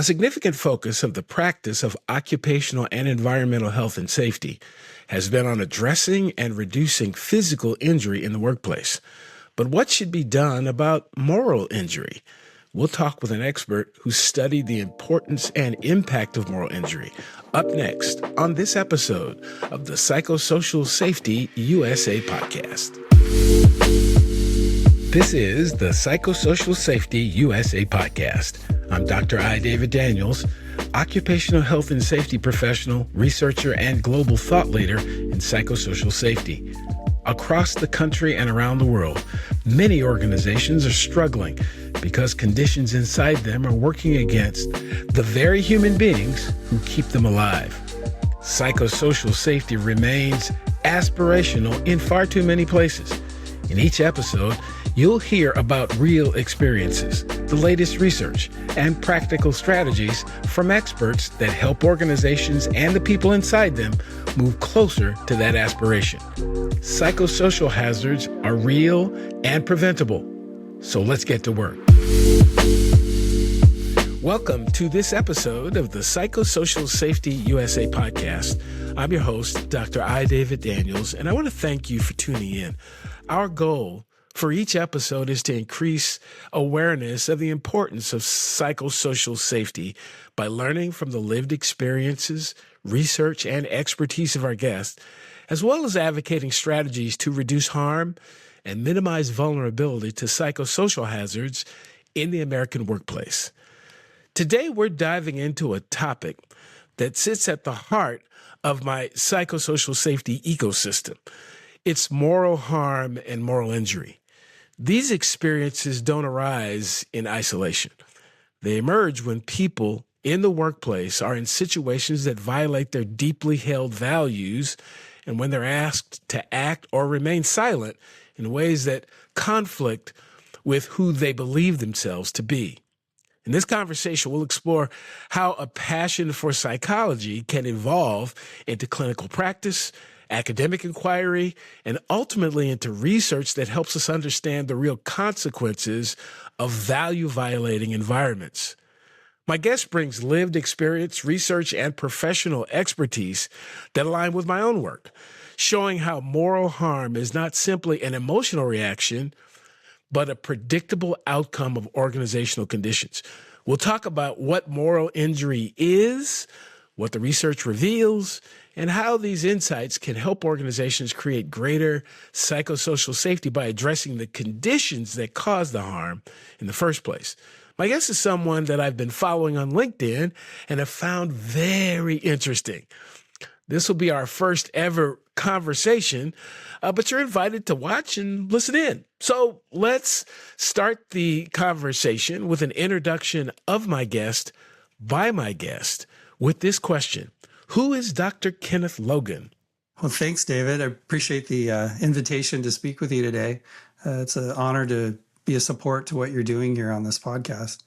A significant focus of the practice of occupational and environmental health and safety has been on addressing and reducing physical injury in the workplace. But what should be done about moral injury? We'll talk with an expert who studied the importance and impact of moral injury. Up next on this episode of the Psychosocial Safety USA podcast. This is the Psychosocial Safety USA podcast. I'm Dr. I. David Daniels, occupational health and safety professional, researcher, and global thought leader in psychosocial safety. Across the country and around the world, many organizations are struggling because conditions inside them are working against the very human beings who keep them alive. Psychosocial safety remains aspirational in far too many places. In each episode, you'll hear about real experiences, the latest research, and practical strategies from experts that help organizations and the people inside them move closer to that aspiration. Psychosocial hazards are real and preventable. So let's get to work. Welcome to this episode of the Psychosocial Safety USA podcast. I'm your host, Dr. I. David Daniels, and I want to thank you for tuning in. Our goal for each episode is to increase awareness of the importance of psychosocial safety by learning from the lived experiences, research, and expertise of our guests, as well as advocating strategies to reduce harm and minimize vulnerability to psychosocial hazards in the American workplace. Today, we're diving into a topic that sits at the heart of my psychosocial safety ecosystem. It's moral harm and moral injury. These experiences don't arise in isolation. They emerge when people in the workplace are in situations that violate their deeply held values and when they're asked to act or remain silent in ways that conflict with who they believe themselves to be. In this conversation, we'll explore how a passion for psychology can evolve into clinical practice, academic inquiry, and ultimately into research that helps us understand the real consequences of value-violating environments. My guest brings lived experience, research, and professional expertise that align with my own work, showing how moral harm is not simply an emotional reaction, but a predictable outcome of organizational conditions. We'll talk about what moral injury is, what the research reveals, and how these insights can help organizations create greater psychosocial safety by addressing the conditions that cause the harm in the first place. My guest is someone that I've been following on LinkedIn and have found very interesting. This will be our first ever conversation, but you're invited to watch and listen in. So let's start the conversation with an introduction of my guest by my guest with this question. Who is Dr. Kenneth Logan? Well, thanks, David. I appreciate the invitation to speak with you today. It's an honor to be a support to what you're doing here on this podcast.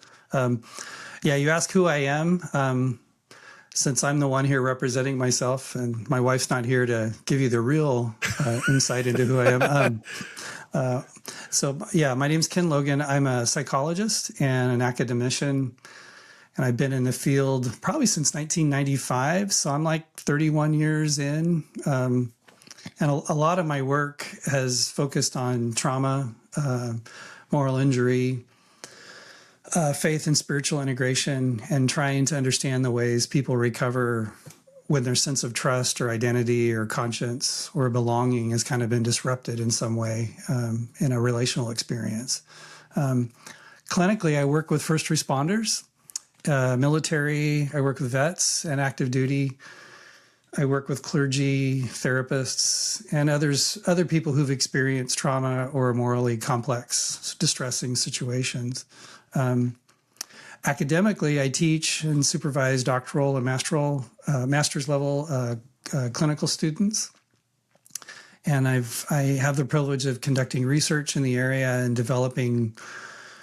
You ask who I am. Since I'm the one here representing myself and my wife's not here to give you the real insight into who I am. My name's Ken Logan. I'm a psychologist and an academician. And I've been in the field probably since 1995. So I'm like 31 years in. And a lot of my work has focused on trauma, moral injury, faith and spiritual integration, and trying to understand the ways people recover when their sense of trust or identity or conscience or belonging has kind of been disrupted in some way in a relational experience. Clinically, I work with first responders. Military, I work with vets and active duty. I work with clergy, therapists, and other people who've experienced trauma or morally complex, distressing situations. Academically, I teach and supervise doctoral and master's level clinical students. And I have the privilege of conducting research in the area and developing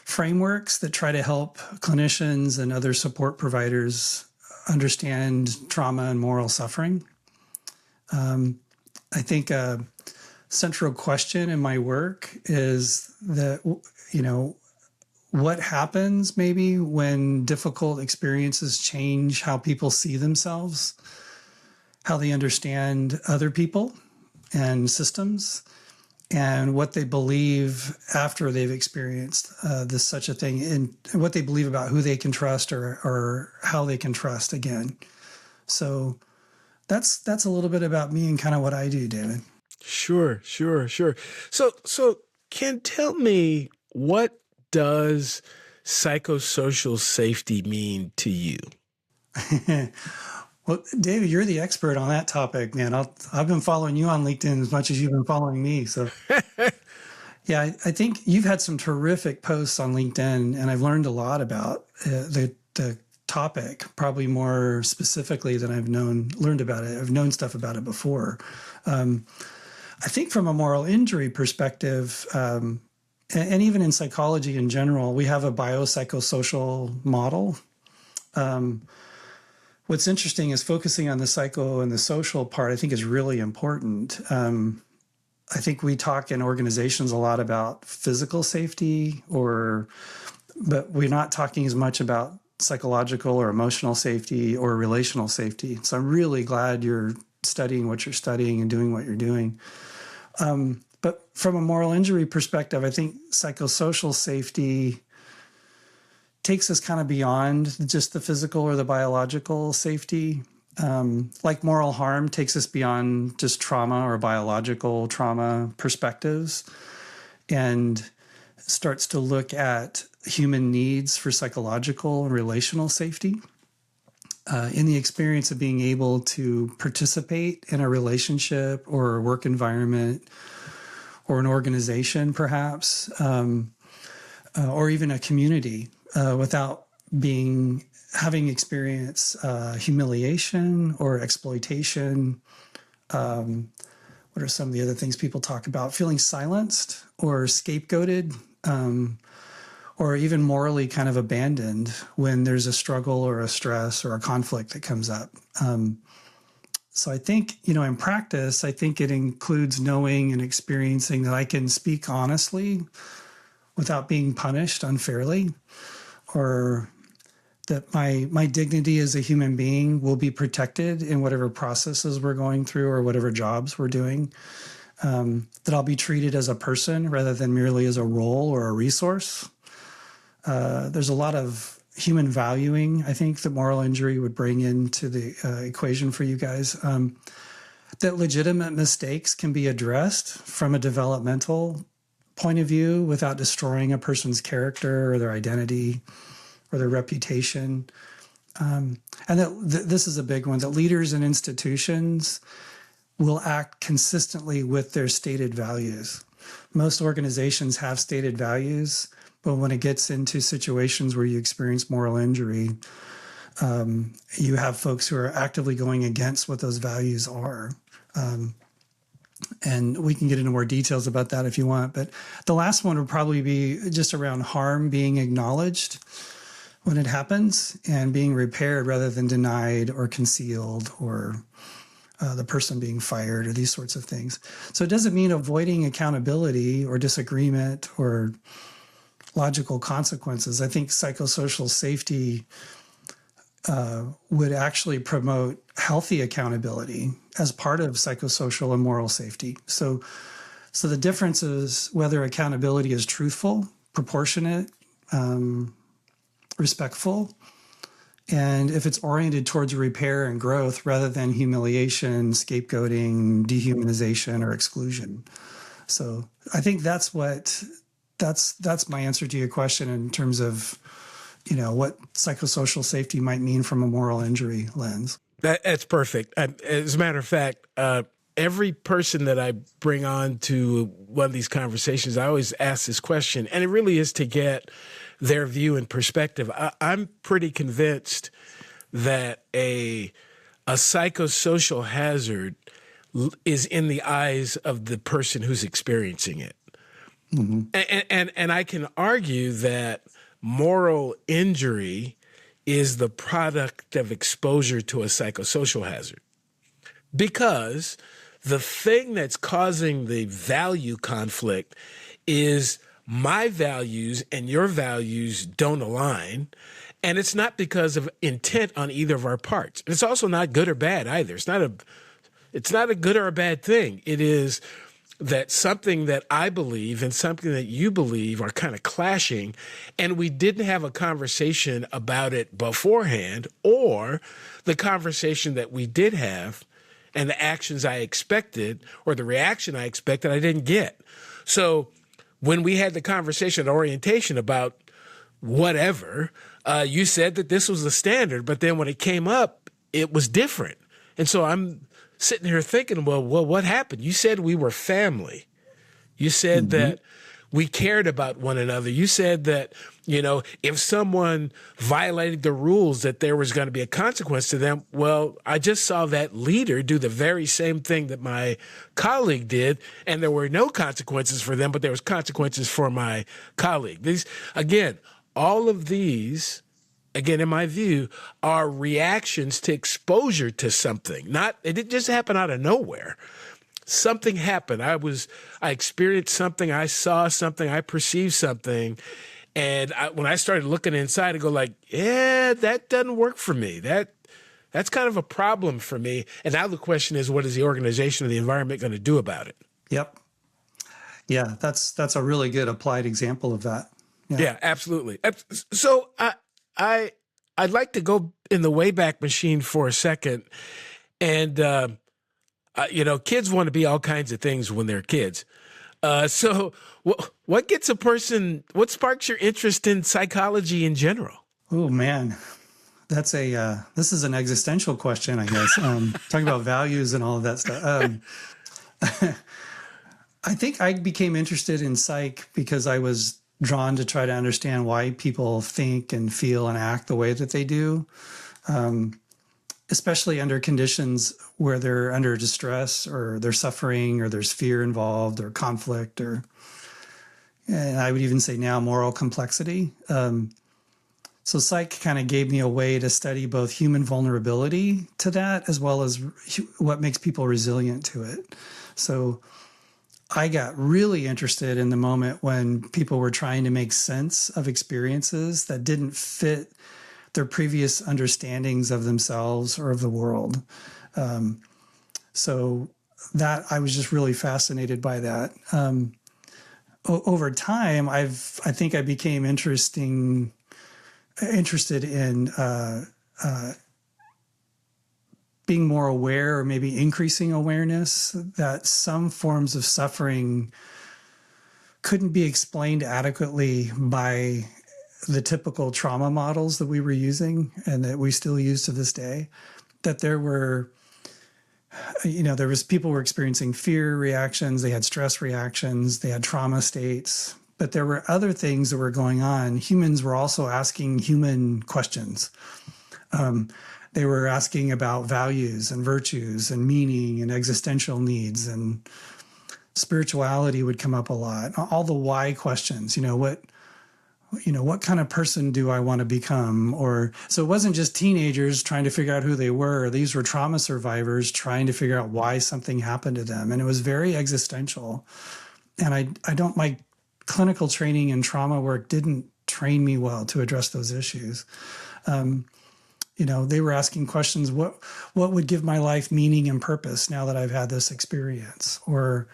frameworks that try to help clinicians and other support providers understand trauma and moral suffering. I think a central question in my work is that, what happens maybe when difficult experiences change how people see themselves, how they understand other people and systems, and what they believe after they've experienced this such a thing, and what they believe about who they can trust or how they can trust again. So that's a little bit about me and kind of what I do, David. Sure. So Ken, tell me, what does psychosocial safety mean to you? Well, David, you're the expert on that topic, man. I've been following you on LinkedIn as much as you've been following me. So, yeah, I think you've had some terrific posts on LinkedIn, and I've learned a lot about the topic, probably more specifically than I've learned about it. I've known stuff about it before. I think from a moral injury perspective, and even in psychology in general, we have a biopsychosocial model. What's interesting is focusing on the psycho and the social part, I think, is really important. I think we talk in organizations a lot about physical safety, but we're not talking as much about psychological or emotional safety or relational safety. So I'm really glad you're studying what you're studying and doing what you're doing. But from a moral injury perspective, I think psychosocial safety takes us kind of beyond just the physical or the biological safety. Like moral harm takes us beyond just trauma or biological trauma perspectives and starts to look at human needs for psychological and relational safety. In the experience of being able to participate in a relationship or a work environment or an organization, perhaps, or even a community, without having experienced humiliation or exploitation. What are some of the other things people talk about? Feeling silenced or scapegoated, or even morally kind of abandoned when there's a struggle or a stress or a conflict that comes up. So I think, in practice, I think it includes knowing and experiencing that I can speak honestly without being punished unfairly, or that my dignity as a human being will be protected in whatever processes we're going through or whatever jobs we're doing, that I'll be treated as a person rather than merely as a role or a resource. There's a lot of human valuing, I think, that moral injury would bring into the equation for you guys. That legitimate mistakes can be addressed from a developmental point of view without destroying a person's character or their identity or their reputation. And that this is a big one, that leaders and institutions will act consistently with their stated values. Most organizations have stated values, but when it gets into situations where you experience moral injury, you have folks who are actively going against what those values are. And we can get into more details about that if you want. But the last one would probably be just around harm being acknowledged when it happens and being repaired rather than denied or concealed, or the person being fired, or these sorts of things. So it doesn't mean avoiding accountability or disagreement or logical consequences. I think psychosocial safety would actually promote healthy accountability as part of psychosocial and moral safety. So the difference is whether accountability is truthful, proportionate, respectful, and if it's oriented towards repair and growth rather than humiliation, scapegoating, dehumanization, or exclusion. So I think that's my answer to your question in terms of, what psychosocial safety might mean from a moral injury lens. That's perfect. As a matter of fact, every person that I bring on to one of these conversations, I always ask this question, and it really is to get their view and perspective. I'm pretty convinced that a psychosocial hazard is in the eyes of the person who's experiencing it. Mm-hmm. And I can argue that moral injury is the product of exposure to a psychosocial hazard, because the thing that's causing the value conflict is my values and your values don't align. And it's not because of intent on either of our parts. And it's also not good or bad either. It's not a good or a bad thing. It is that something that I believe and something that you believe are kind of clashing, and we didn't have a conversation about it beforehand, or the conversation that we did have and the actions I expected or the reaction I expected I didn't get. So when we had the conversation at orientation about whatever, you said that this was the standard, but then when it came up, it was different. And so I'm sitting here thinking, well, what happened? You said we were family. You said that we cared about one another. You said that, if someone violated the rules, that there was going to be a consequence to them. Well, I just saw that leader do the very same thing that my colleague did, and there were no consequences for them, but there was consequences for my colleague. All of these, again, in my view, are reactions to exposure to something. It didn't just happen out of nowhere. Something happened. I experienced something. I saw something. I perceived something. And when I started looking inside, I go like, yeah, that doesn't work for me. That's kind of a problem for me. And now the question is, what is the organization or the environment going to do about it? Yep. Yeah, that's a really good applied example of that. Yeah, absolutely. So I'd like to go in the Wayback Machine for a second. And, kids want to be all kinds of things when they're kids. So what sparks your interest in psychology in general? Oh, man. This is an existential question, I guess. Talking about values and all of that stuff. I think I became interested in psych because I was drawn to try to understand why people think and feel and act the way that they do, especially under conditions where they're under distress or they're suffering or there's fear involved or conflict and I would even say now moral complexity. So psych kind of gave me a way to study both human vulnerability to that as well as what makes people resilient to it. So I got really interested in the moment when people were trying to make sense of experiences that didn't fit their previous understandings of themselves or of the world. So that I was just really fascinated by that. Over time, I think I became interested in being more aware, or maybe increasing awareness that some forms of suffering couldn't be explained adequately by the typical trauma models that we were using and that we still use to this day. That there was people were experiencing fear reactions, they had stress reactions, they had trauma states, but there were other things that were going on. Humans were also asking human questions. They were asking about values and virtues and meaning and existential needs, and spirituality would come up a lot. All the why questions, what kind of person do I want to become? So it wasn't just teenagers trying to figure out who they were. These were trauma survivors trying to figure out why something happened to them. And it was very existential. And my clinical training in trauma work didn't train me well to address those issues. They were asking questions, what would give my life meaning and purpose now that I've had this experience? Or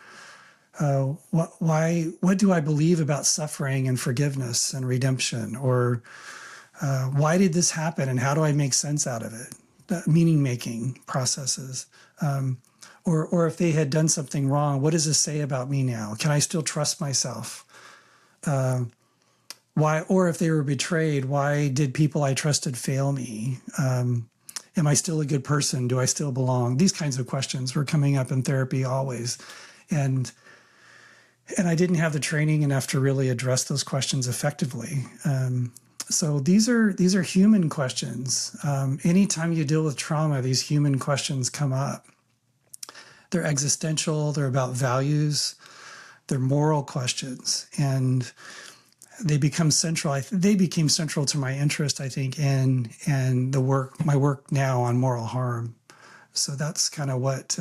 what do I believe about suffering and forgiveness and redemption? Or why did this happen and how do I make sense out of it? Meaning-making processes. Or if they had done something wrong, what does this say about me now? Can I still trust myself? Why, or if they were betrayed, why did people I trusted fail me? Am I still a good person? Do I still belong? These kinds of questions were coming up in therapy always. And I didn't have the training enough to really address those questions effectively. So these are human questions. Anytime you deal with trauma, these human questions come up. They're existential, they're about values, they're moral questions, and they become central. They became central to my interest, I think, in my work now on moral harm. So that's kind of what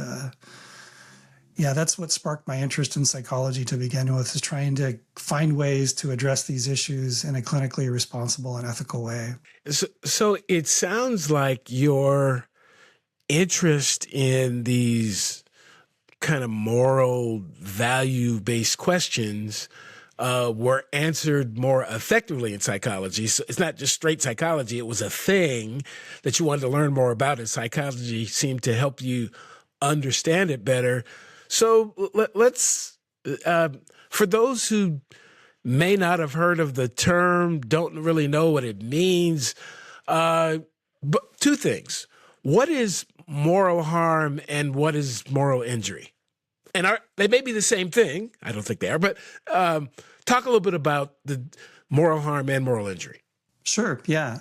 Yeah, that's what sparked my interest in psychology to begin with, is trying to find ways to address these issues in a clinically responsible and ethical way. So it sounds like your interest in these kind of moral value-based questions were answered more effectively in psychology. So it's not just straight psychology. It was a thing that you wanted to learn more about, and psychology seemed to help you understand it better. So let's, for those who may not have heard of the term, don't really know what it means, but two things. What is moral harm and what is moral injury? And they may be the same thing. I don't think they are, but talk a little bit about the moral harm and moral injury. Sure. Yeah.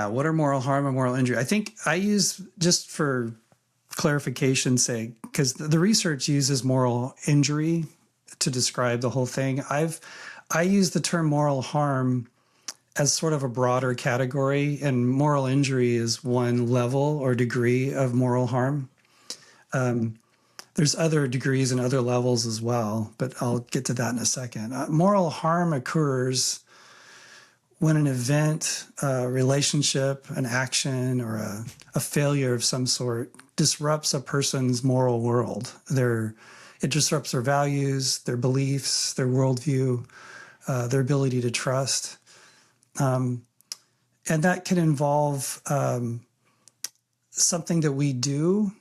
What are moral harm and moral injury? I think I use, just for clarification's sake, because the research uses moral injury to describe the whole thing. I use the term moral harm as sort of a broader category, and moral injury is one level or degree of moral harm. There's other degrees and other levels as well, but I'll get to that in a second. Moral harm occurs when an event, a relationship, an action, or a failure of some sort disrupts a person's moral world. It disrupts their values, their beliefs, their worldview, their ability to trust. And that can involve something that we do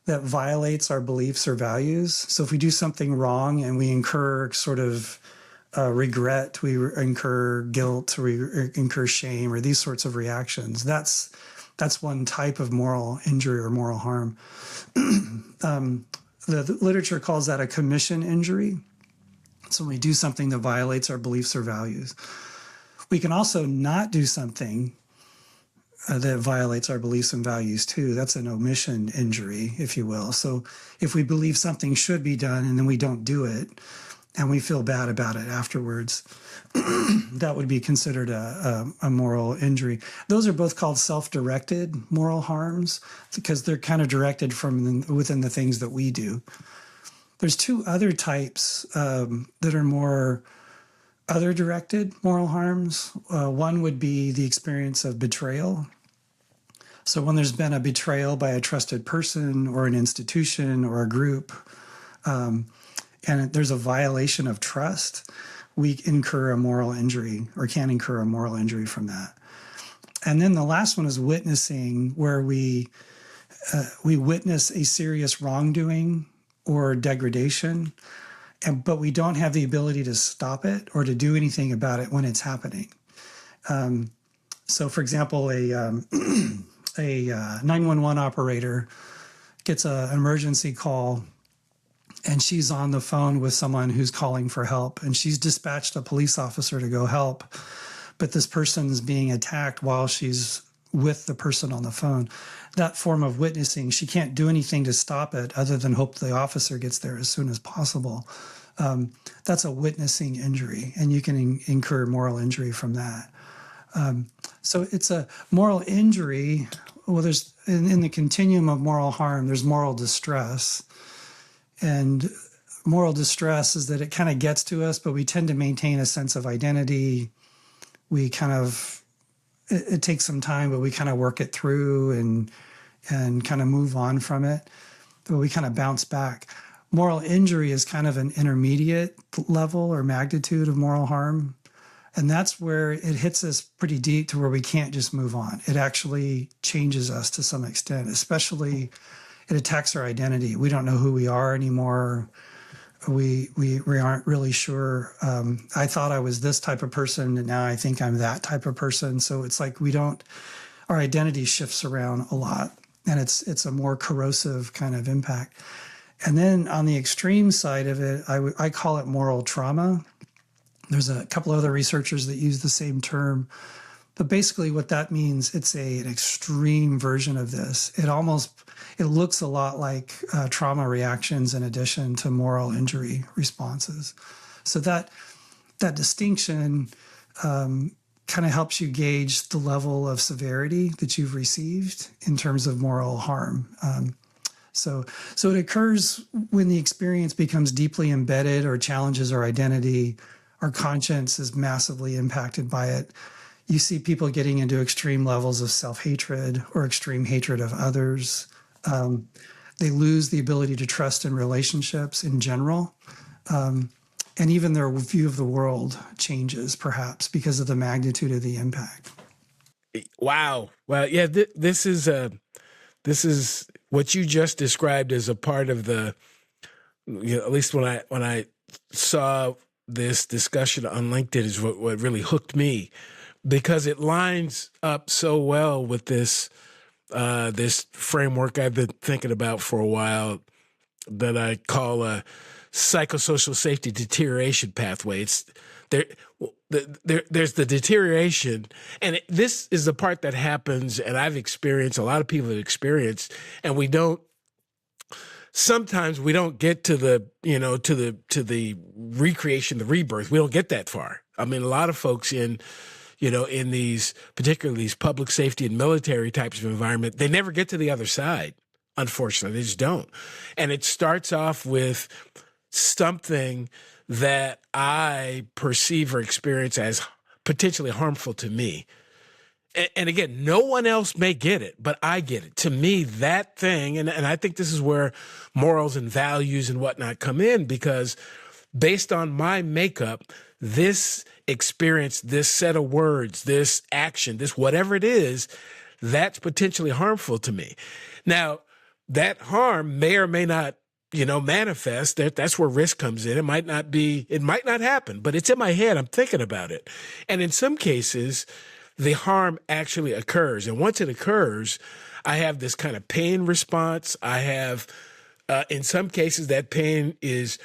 that violates our beliefs or values. So if we do something wrong and we incur sort of regret, we incur guilt, we incur shame, or these sorts of reactions, that's one type of moral injury or moral harm. The literature calls that a commission injury. So when we do something that violates our beliefs or values. We can also not do something that violates our beliefs and values too. That's an omission injury, if you will. So if we believe something should be done and then we don't do it and we feel bad about it afterwards, that would be considered a moral injury. Those are both called self-directed moral harms because they're kind of directed from within the things that we do. There's two other types that are more other-directed moral harms. One would be the experience of betrayal. So when there's been a betrayal by a trusted person or an institution or a group, and there's a violation of trust, we incur a moral injury or can incur a moral injury from that. And then the last one is witnessing, where we witness a serious wrongdoing or degradation, but we don't have the ability to stop it or to do anything about it when it's happening. So, for example, a 911 operator gets an emergency call, and she's on the phone with someone who's calling for help, and she's dispatched a police officer to go help, but this person's being attacked while she's with the person on the phone. That form of witnessing, she can't do anything to stop it other than hope the officer gets there as soon as possible. That's a witnessing injury, and you can incur moral injury from that. So it's a moral injury. Well, there's in the continuum of moral harm, there's moral distress. And moral distress is that it kind of gets to us, but we tend to maintain a sense of identity. We kind of, it takes some time, but we kind of work it through and kind of move on from it. But we kind of bounce back. Moral injury is kind of an intermediate level or magnitude of moral harm. And that's where it hits us pretty deep to where we can't just move on. It actually changes us to some extent, especially it attacks our identity. We don't know who we are anymore. We aren't really sure. I thought I was this type of person, and now I think I'm that type of person. So it's like our identity shifts around a lot, and it's a more corrosive kind of impact. And then on the extreme side of it, I call it moral trauma. There's a couple other researchers that use the same term, but basically what that means, it's an extreme version of this. It looks a lot like trauma reactions in addition to moral injury responses. So that distinction kind of helps you gauge the level of severity that you've received in terms of moral harm. So it occurs when the experience becomes deeply embedded or challenges our identity. Our conscience is massively impacted by it. You see people getting into extreme levels of self-hatred or extreme hatred of others. They lose the ability to trust in relationships in general. And even their view of the world changes, perhaps, because of the magnitude of the impact. Wow. Well, yeah, this is what you just described as a part of the, at least when I saw this discussion on LinkedIn is what really hooked me, because it lines up so well with this framework I've been thinking about for a while that I call a psychosocial safety deterioration pathway. It's there's the deterioration, and this is the part that happens, and I've experienced, a lot of people have experienced, and sometimes we don't get to the recreation, the rebirth. We don't get that far. I mean, a lot of folks in particularly these public safety and military types of environment, they never get to the other side. Unfortunately, they just don't. And it starts off with something that I perceive or experience as potentially harmful to me. And again, no one else may get it, but I get it. To me, that thing, and I think this is where morals and values and whatnot come in, because based on my makeup, this experience, this set of words, this action, this whatever it is, that's potentially harmful to me. Now, that harm may or may not, manifest. That's where risk comes in. It might not happen, but it's in my head. I'm thinking about it. And in some cases, the harm actually occurs. And once it occurs, I have this kind of pain response. I have, in some cases, that pain is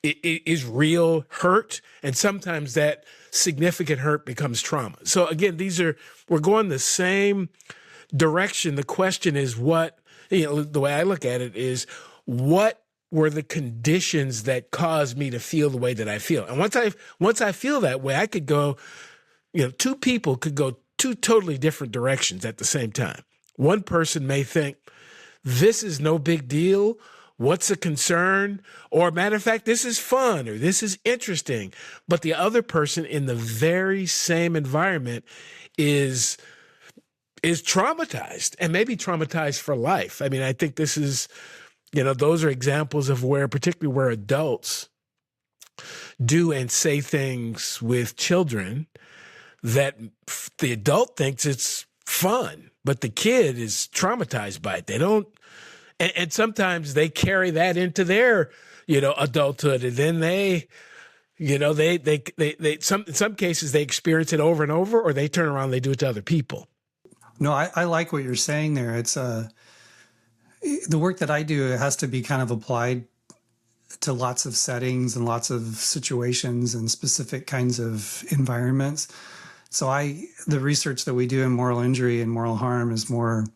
real hurt. And sometimes that significant hurt becomes trauma. So again, we're going the same direction. The question is the way I look at it is, what were the conditions that caused me to feel the way that I feel? And once I feel that way, I could go, two people could go two totally different directions at the same time. One person may think, this is no big deal. What's the concern? Or matter of fact, this is fun, or this is interesting. But the other person in the very same environment is traumatized, and maybe traumatized for life. I mean, I think this is, those are examples of particularly where adults do and say things with children that the adult thinks it's fun, but the kid is traumatized by it. They don't, and sometimes they carry that into their, adulthood, and then in some cases they experience it over and over, or they turn around and they do it to other people. No, I like what you're saying there. It's the work that I do has to be kind of applied to lots of settings and lots of situations and specific kinds of environments. So the research that we do in moral injury and moral harm is more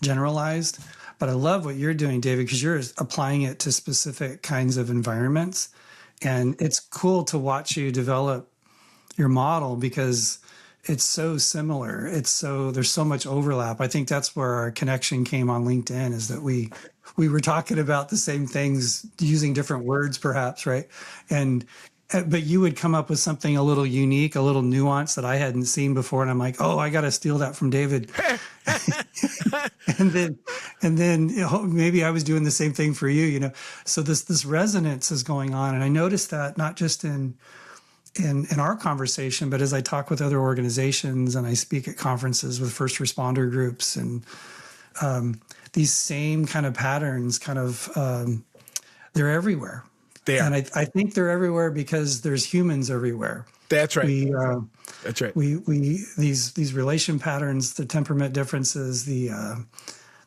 generalized. But I love what you're doing, David, because you're applying it to specific kinds of environments. And it's cool to watch you develop your model, because it's so similar. There's so much overlap. I think that's where our connection came on LinkedIn, is that we were talking about the same things using different words, perhaps, right? But you would come up with something a little unique, a little nuanced that I hadn't seen before, and I'm like, oh, I got to steal that from David. and then maybe I was doing the same thing for you, So this resonance is going on, and I noticed that not just in our conversation, but as I talk with other organizations and I speak at conferences with first responder groups, and these same kind of patterns they're everywhere. And I think they're everywhere because there's humans everywhere. That's right. That's right. These relation patterns, the temperament differences, the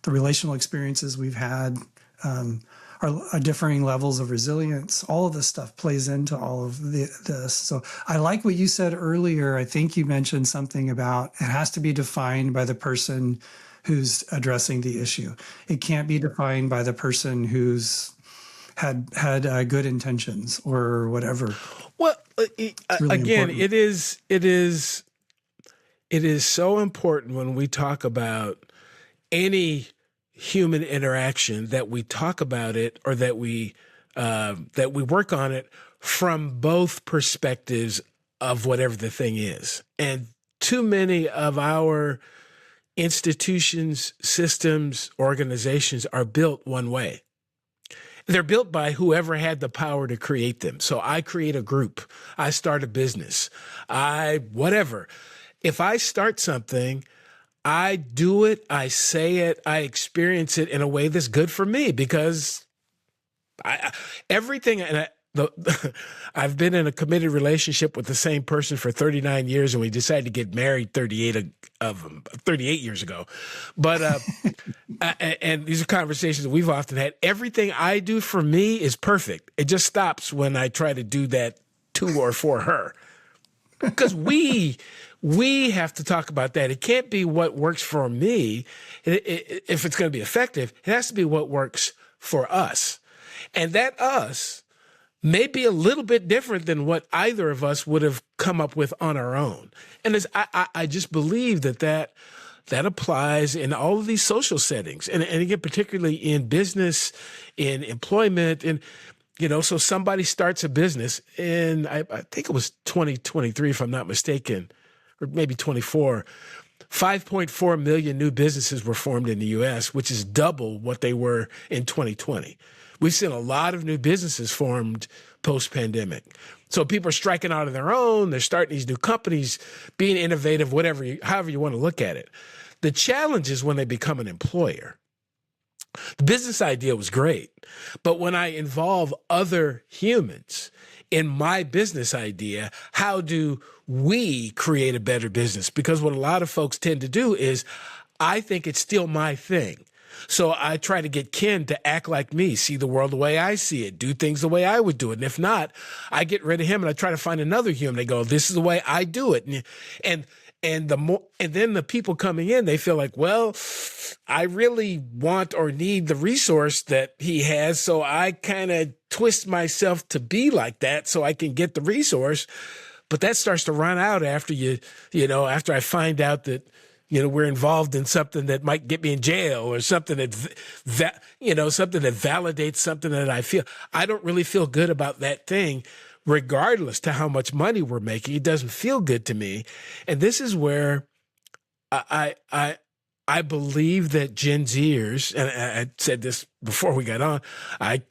relational experiences we've had, are differing levels of resilience. All of this stuff plays into all of this. So I like what you said earlier. I think you mentioned something about it has to be defined by the person who's addressing the issue. It can't be defined by the person who's had good intentions or whatever. Well, really again, important. it is so important when we talk about any human interaction that we talk about it, or that we work on it from both perspectives of whatever the thing is. And too many of our institutions, systems, organizations are built one way. They're built by whoever had the power to create them. So I create a group. I start a business. Whatever. If I start something, I do it, I say it, I experience it in a way that's good for me, because everything, and I've been in a committed relationship with the same person for 39 years, and we decided to get married 38 years ago. But and these are conversations that we've often had. Everything I do for me is perfect. It just stops when I try to do that to or for her, because we have to talk about that. It can't be what works for me. If it's going to be effective, it has to be what works for us. And that us may be a little bit different than what either of us would have come up with on our own. And I just believe that applies in all of these social settings. And again, particularly in business, in employment, and so somebody starts a business in, I think it was 2023, if I'm not mistaken, or maybe 24, 5.4 million new businesses were formed in the U.S., which is double what they were in 2020. We've seen a lot of new businesses formed post-pandemic. So people are striking out on their own. They're starting these new companies, being innovative, however you want to look at it. The challenge is when they become an employer. The business idea was great, but when I involve other humans in my business idea, how do we create a better business? Because what a lot of folks tend to do is, I think it's still my thing. So I try to get Ken to act like me, see the world the way I see it, do things the way I would do it. And if not, I get rid of him and I try to find another human. They go, this is the way I do it. And then the people coming in, they feel like, well, I really want or need the resource that he has. So I kind of twist myself to be like that so I can get the resource. But that starts to run out after after I find out that, we're involved in something that might get me in jail, or something that something that validates something that I feel. I don't really feel good about that thing, regardless to how much money we're making. It doesn't feel good to me. And this is where I believe that Gen Zers, and I said this before we got on, I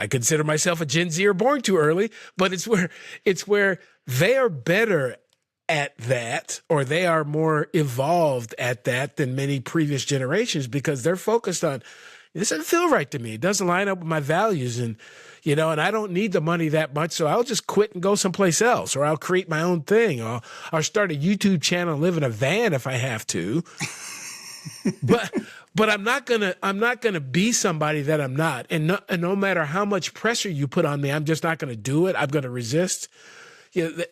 consider myself a Gen Zer born too early, but it's where they are better at that, or they are more evolved at that than many previous generations, because they're focused on, this doesn't feel right to me. It doesn't line up with my values. And, and I don't need the money that much. So I'll just quit and go someplace else, or I'll create my own thing. Or I'll start a YouTube channel and live in a van if I have to. But I'm not gonna be somebody that I'm not. And no matter how much pressure you put on me, I'm just not gonna do it. I'm gonna resist.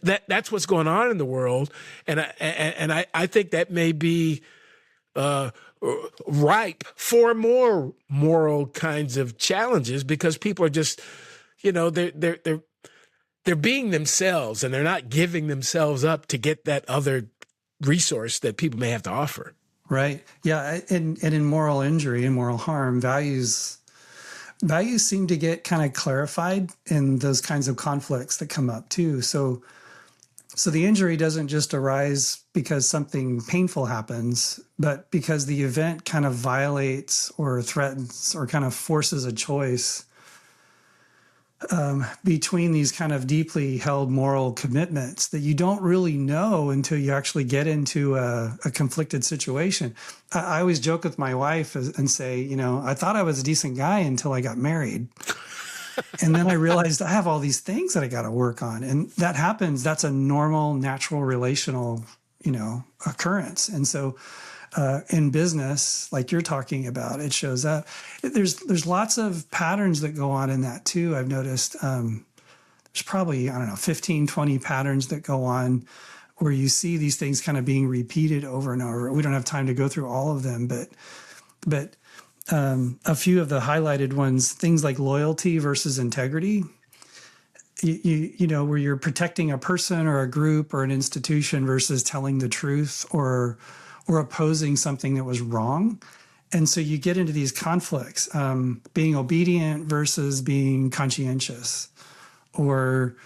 That's what's going on in the world, and I think that may be ripe for more moral kinds of challenges, because people are just, they're being themselves, and they're not giving themselves up to get that other resource that people may have to offer. Right. Yeah. And in moral injury and moral harm, values seem to get kind of clarified in those kinds of conflicts that come up too. So the injury doesn't just arise because something painful happens, but because the event kind of violates or threatens or kind of forces a choice between these kind of deeply held moral commitments that you don't really know until you actually get into a conflicted situation. I always joke with my wife and say, I thought I was a decent guy until I got married. And then I realized I have all these things that I got to work on. And that happens. That's a normal, natural, relational, occurrence. And so in business, like you're talking about, it shows up. There's lots of patterns that go on in that too. I've noticed there's probably, 15, 20 patterns that go on where you see these things kind of being repeated over and over. We don't have time to go through all of them, but a few of the highlighted ones, things like loyalty versus integrity, where you're protecting a person or a group or an institution versus telling the truth or opposing something that was wrong. And so you get into these conflicts, being obedient versus being conscientious, or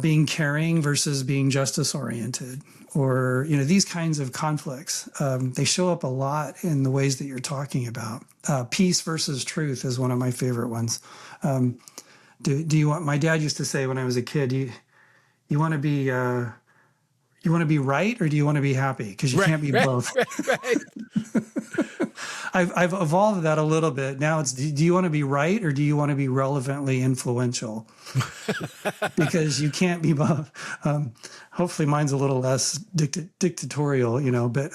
being caring versus being justice oriented, or these kinds of conflicts. They show up a lot in the ways that you're talking about. Peace versus truth is one of my favorite ones. Do you want? My dad used to say when I was a kid, you want to be right, or do you want to be happy? Because you can't be both. Right. I've evolved that a little bit. Now it's, do you want to be right, or do you want to be relevantly influential? Because you can't be both. Hopefully mine's a little less dictatorial, but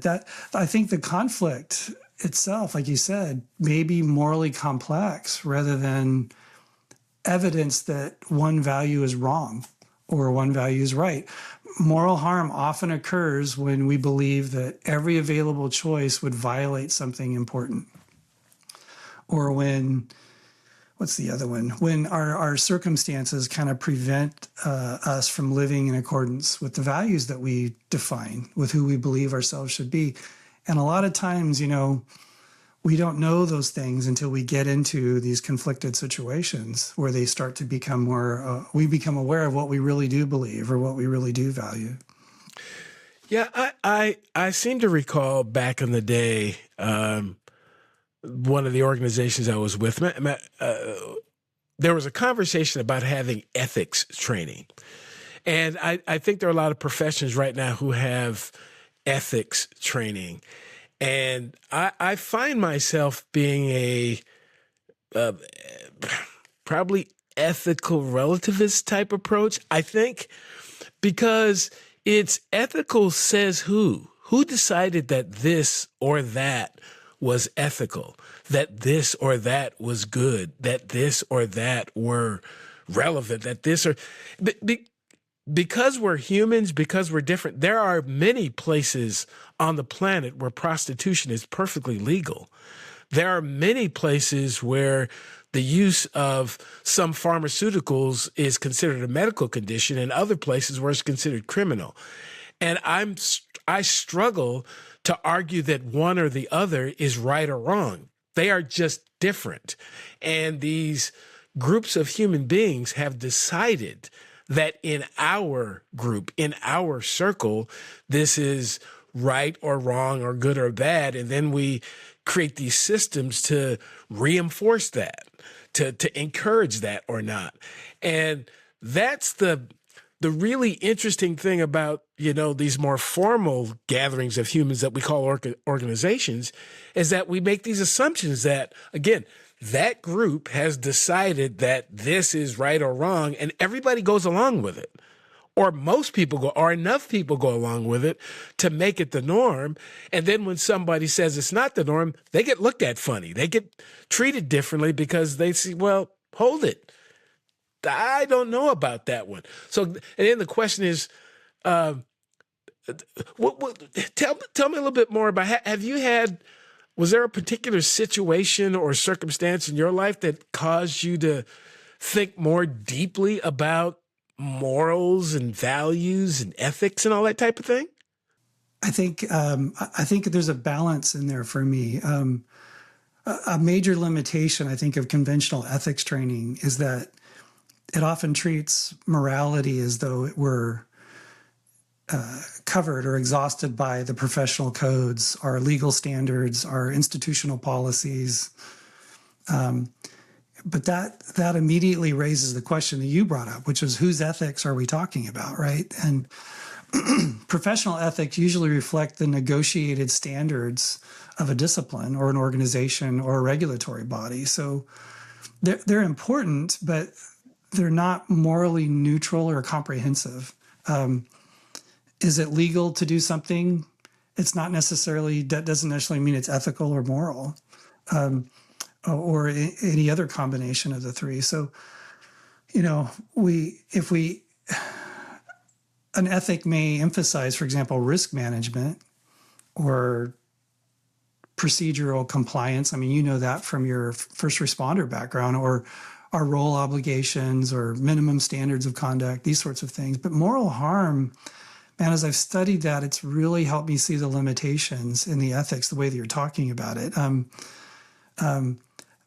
that, I think the conflict itself, like you said, may be morally complex rather than evidence that one value is wrong or one value is right. Moral harm often occurs when we believe that every available choice would violate something important. Or when, what's the other one? When our circumstances kind of prevent us from living in accordance with the values that we define, with who we believe ourselves should be. And a lot of times, we don't know those things until we get into these conflicted situations where they start to become more, we become aware of what we really do believe or what we really do value. Yeah, I seem to recall back in the day, one of the organizations I was with, there was a conversation about having ethics training. And I think there are a lot of professions right now who have ethics training. And I find myself being a probably ethical relativist type approach, I think, because it's ethical says who? Who decided that this or that was ethical, that this or that was good, that this or that were relevant, that this or... Because we're humans, because we're different, there are many places on the planet where prostitution is perfectly legal. There are many places where the use of some pharmaceuticals is considered a medical condition, and other places where it's considered criminal. And I struggle to argue that one or the other is right or wrong. They are just different. And these groups of human beings have decided that in our group, in our circle, this is right or wrong or good or bad. And then we create these systems to reinforce that, to encourage that or not. And that's the really interesting thing about, these more formal gatherings of humans that we call organizations, is that we make these assumptions that, again, that group has decided that this is right or wrong, and everybody goes along with it. Or most people go, or enough people go along with it to make it the norm. And then when somebody says it's not the norm, they get looked at funny. They get treated differently because they see, well, hold it. I don't know about that one. So, and then the question is, tell me a little bit more about, was there a particular situation or circumstance in your life that caused you to think more deeply about morals and values and ethics and all that type of thing? I think there's a balance in there for me. A major limitation, I think, of conventional ethics training is that it often treats morality as though it were covered or exhausted by the professional codes, our legal standards, our institutional policies. But that immediately raises the question that you brought up, which is whose ethics are we talking about, right? And professional ethics usually reflect the negotiated standards of a discipline or an organization or a regulatory body. So they're important, but they're not morally neutral or comprehensive. Is it legal to do something? That doesn't necessarily mean it's ethical or moral, or any other combination of the three. So, an ethic may emphasize, for example, risk management or procedural compliance. I mean, you know that from your first responder background, or our role obligations or minimum standards of conduct, these sorts of things. But moral harm man, as I've studied that, it's really helped me see the limitations in the ethics, the way that you're talking about it.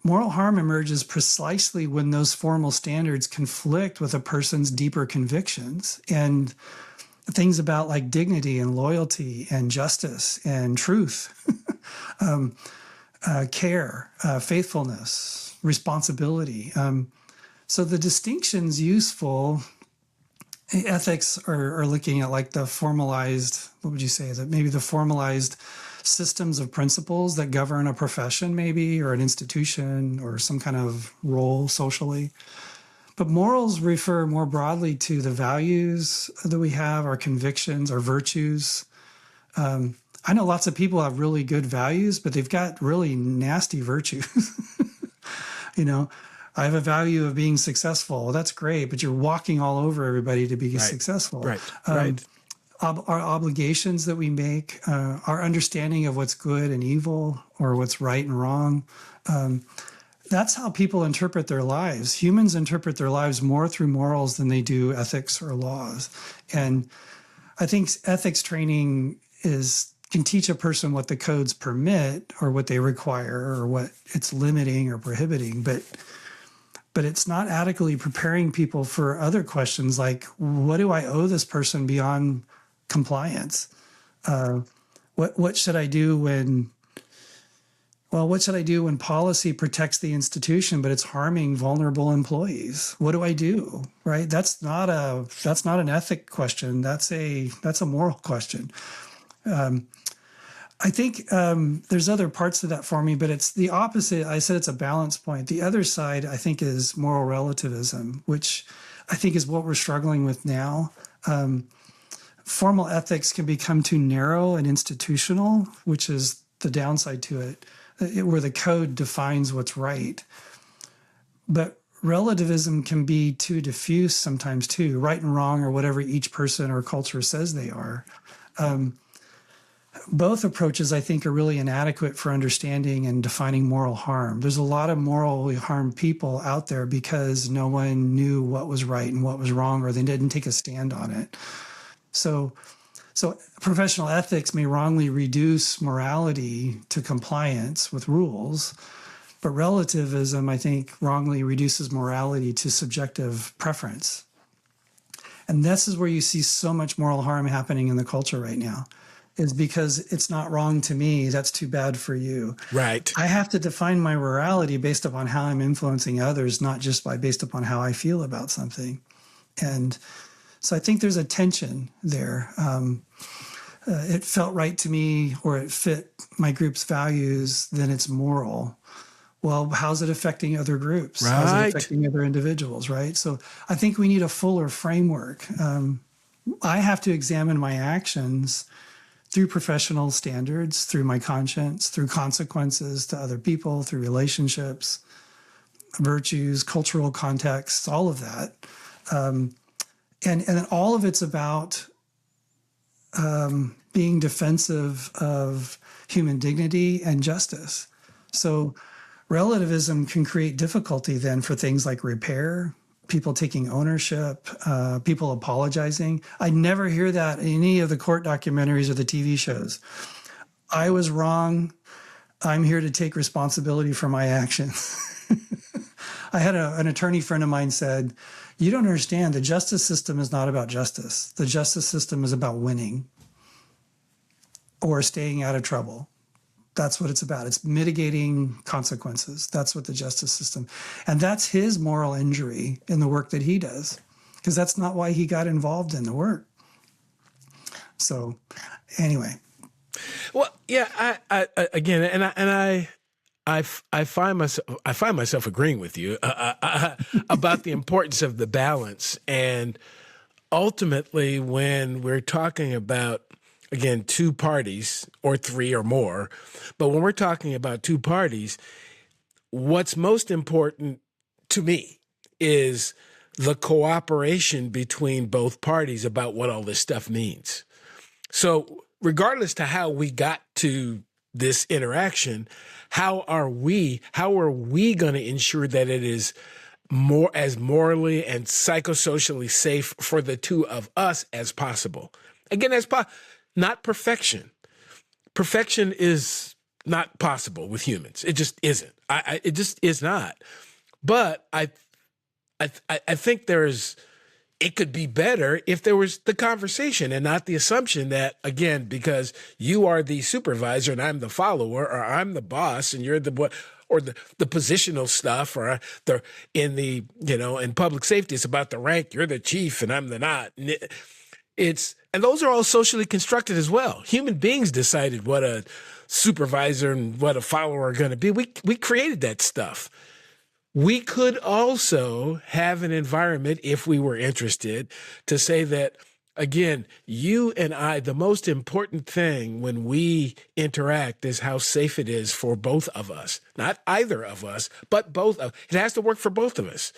Moral harm emerges precisely when those formal standards conflict with a person's deeper convictions and things about like dignity and loyalty and justice and truth, care, faithfulness, responsibility. So the distinction's useful. Ethics are looking at like the formalized, what would you say, that maybe the formalized systems of principles that govern a profession maybe, or an institution or some kind of role socially. But morals refer more broadly to the values that we have, our convictions, our virtues. I know lots of people have really good values, but they've got really nasty virtues. You know, I have a value of being successful. Well, that's great, but you're walking all over everybody to be successful. Right. Right. Our obligations that we make, our understanding of what's good and evil, or what's right and wrong. That's how people interpret their lives. Humans interpret their lives more through morals than they do ethics or laws. And I think ethics training can teach a person what the codes permit or what they require or what it's limiting or prohibiting, but it's not adequately preparing people for other questions like, what do I owe this person beyond compliance? What should I do when policy protects the institution, but it's harming vulnerable employees? What do I do? Right? That's not an ethic question. That's a moral question. I think there's other parts of that for me, but it's the opposite. I said it's a balance point. The other side, I think, is moral relativism, which I think is what we're struggling with now. Formal ethics can become too narrow and institutional, which is the downside to it, where the code defines what's right. But relativism can be too diffuse sometimes too, right and wrong, or whatever each person or culture says they are. Both approaches, I think, are really inadequate for understanding and defining moral harm. There's a lot of morally harmed people out there because no one knew what was right and what was wrong, or they didn't take a stand on it. So professional ethics may wrongly reduce morality to compliance with rules, but relativism, I think, wrongly reduces morality to subjective preference. And this is where you see so much moral harm happening in the culture right now, is because it's not wrong to me, that's too bad for you. Right. I have to define my morality based upon how I'm influencing others, not just based upon how I feel about something. And so I think there's a tension there. It felt right to me, or it fit my group's values, then it's moral. Well, how's it affecting other groups? Right. How's it affecting other individuals, right? So I think we need a fuller framework. I have to examine my actions through professional standards, through my conscience, through consequences to other people, through relationships, virtues, cultural contexts, all of that. And all of it's about being defensive of human dignity and justice. So relativism can create difficulty then for things like repair, people taking ownership, people apologizing. I never hear that in any of the court documentaries or the TV shows. I was wrong. I'm here to take responsibility for my actions. I had an attorney friend of mine said, you don't understand, the justice system is not about justice. The justice system is about winning or staying out of trouble. That's what it's about. It's mitigating consequences. That's what the justice system, and that's his moral injury in the work that he does, because that's not why he got involved in the work. So anyway. Well, yeah, I find myself agreeing with you about the importance of the balance. And ultimately, when we're talking about, again, two parties or three or more, but when we're talking about two parties, what's most important to me is the cooperation between both parties about what all this stuff means. So regardless to how we got to this interaction, how are we going to ensure that it is as morally and psychosocially safe for the two of us as possible? Again, not perfection. Perfection is not possible with humans. It just isn't. It just is not. But I think it could be better if there was the conversation and not the assumption that, again, because you are the supervisor and I'm the follower, or I'm the boss and you're the what, or the positional stuff, or in public safety, it's about the rank. You're the chief and I'm the not. And those are all socially constructed as well. Human beings decided what a supervisor and what a follower are going to be. We created that stuff. We could also have an environment, if we were interested, to say that, again, you and I, the most important thing when we interact is how safe it is for both of us. Not either of us, but both of us. It has to work for both of us.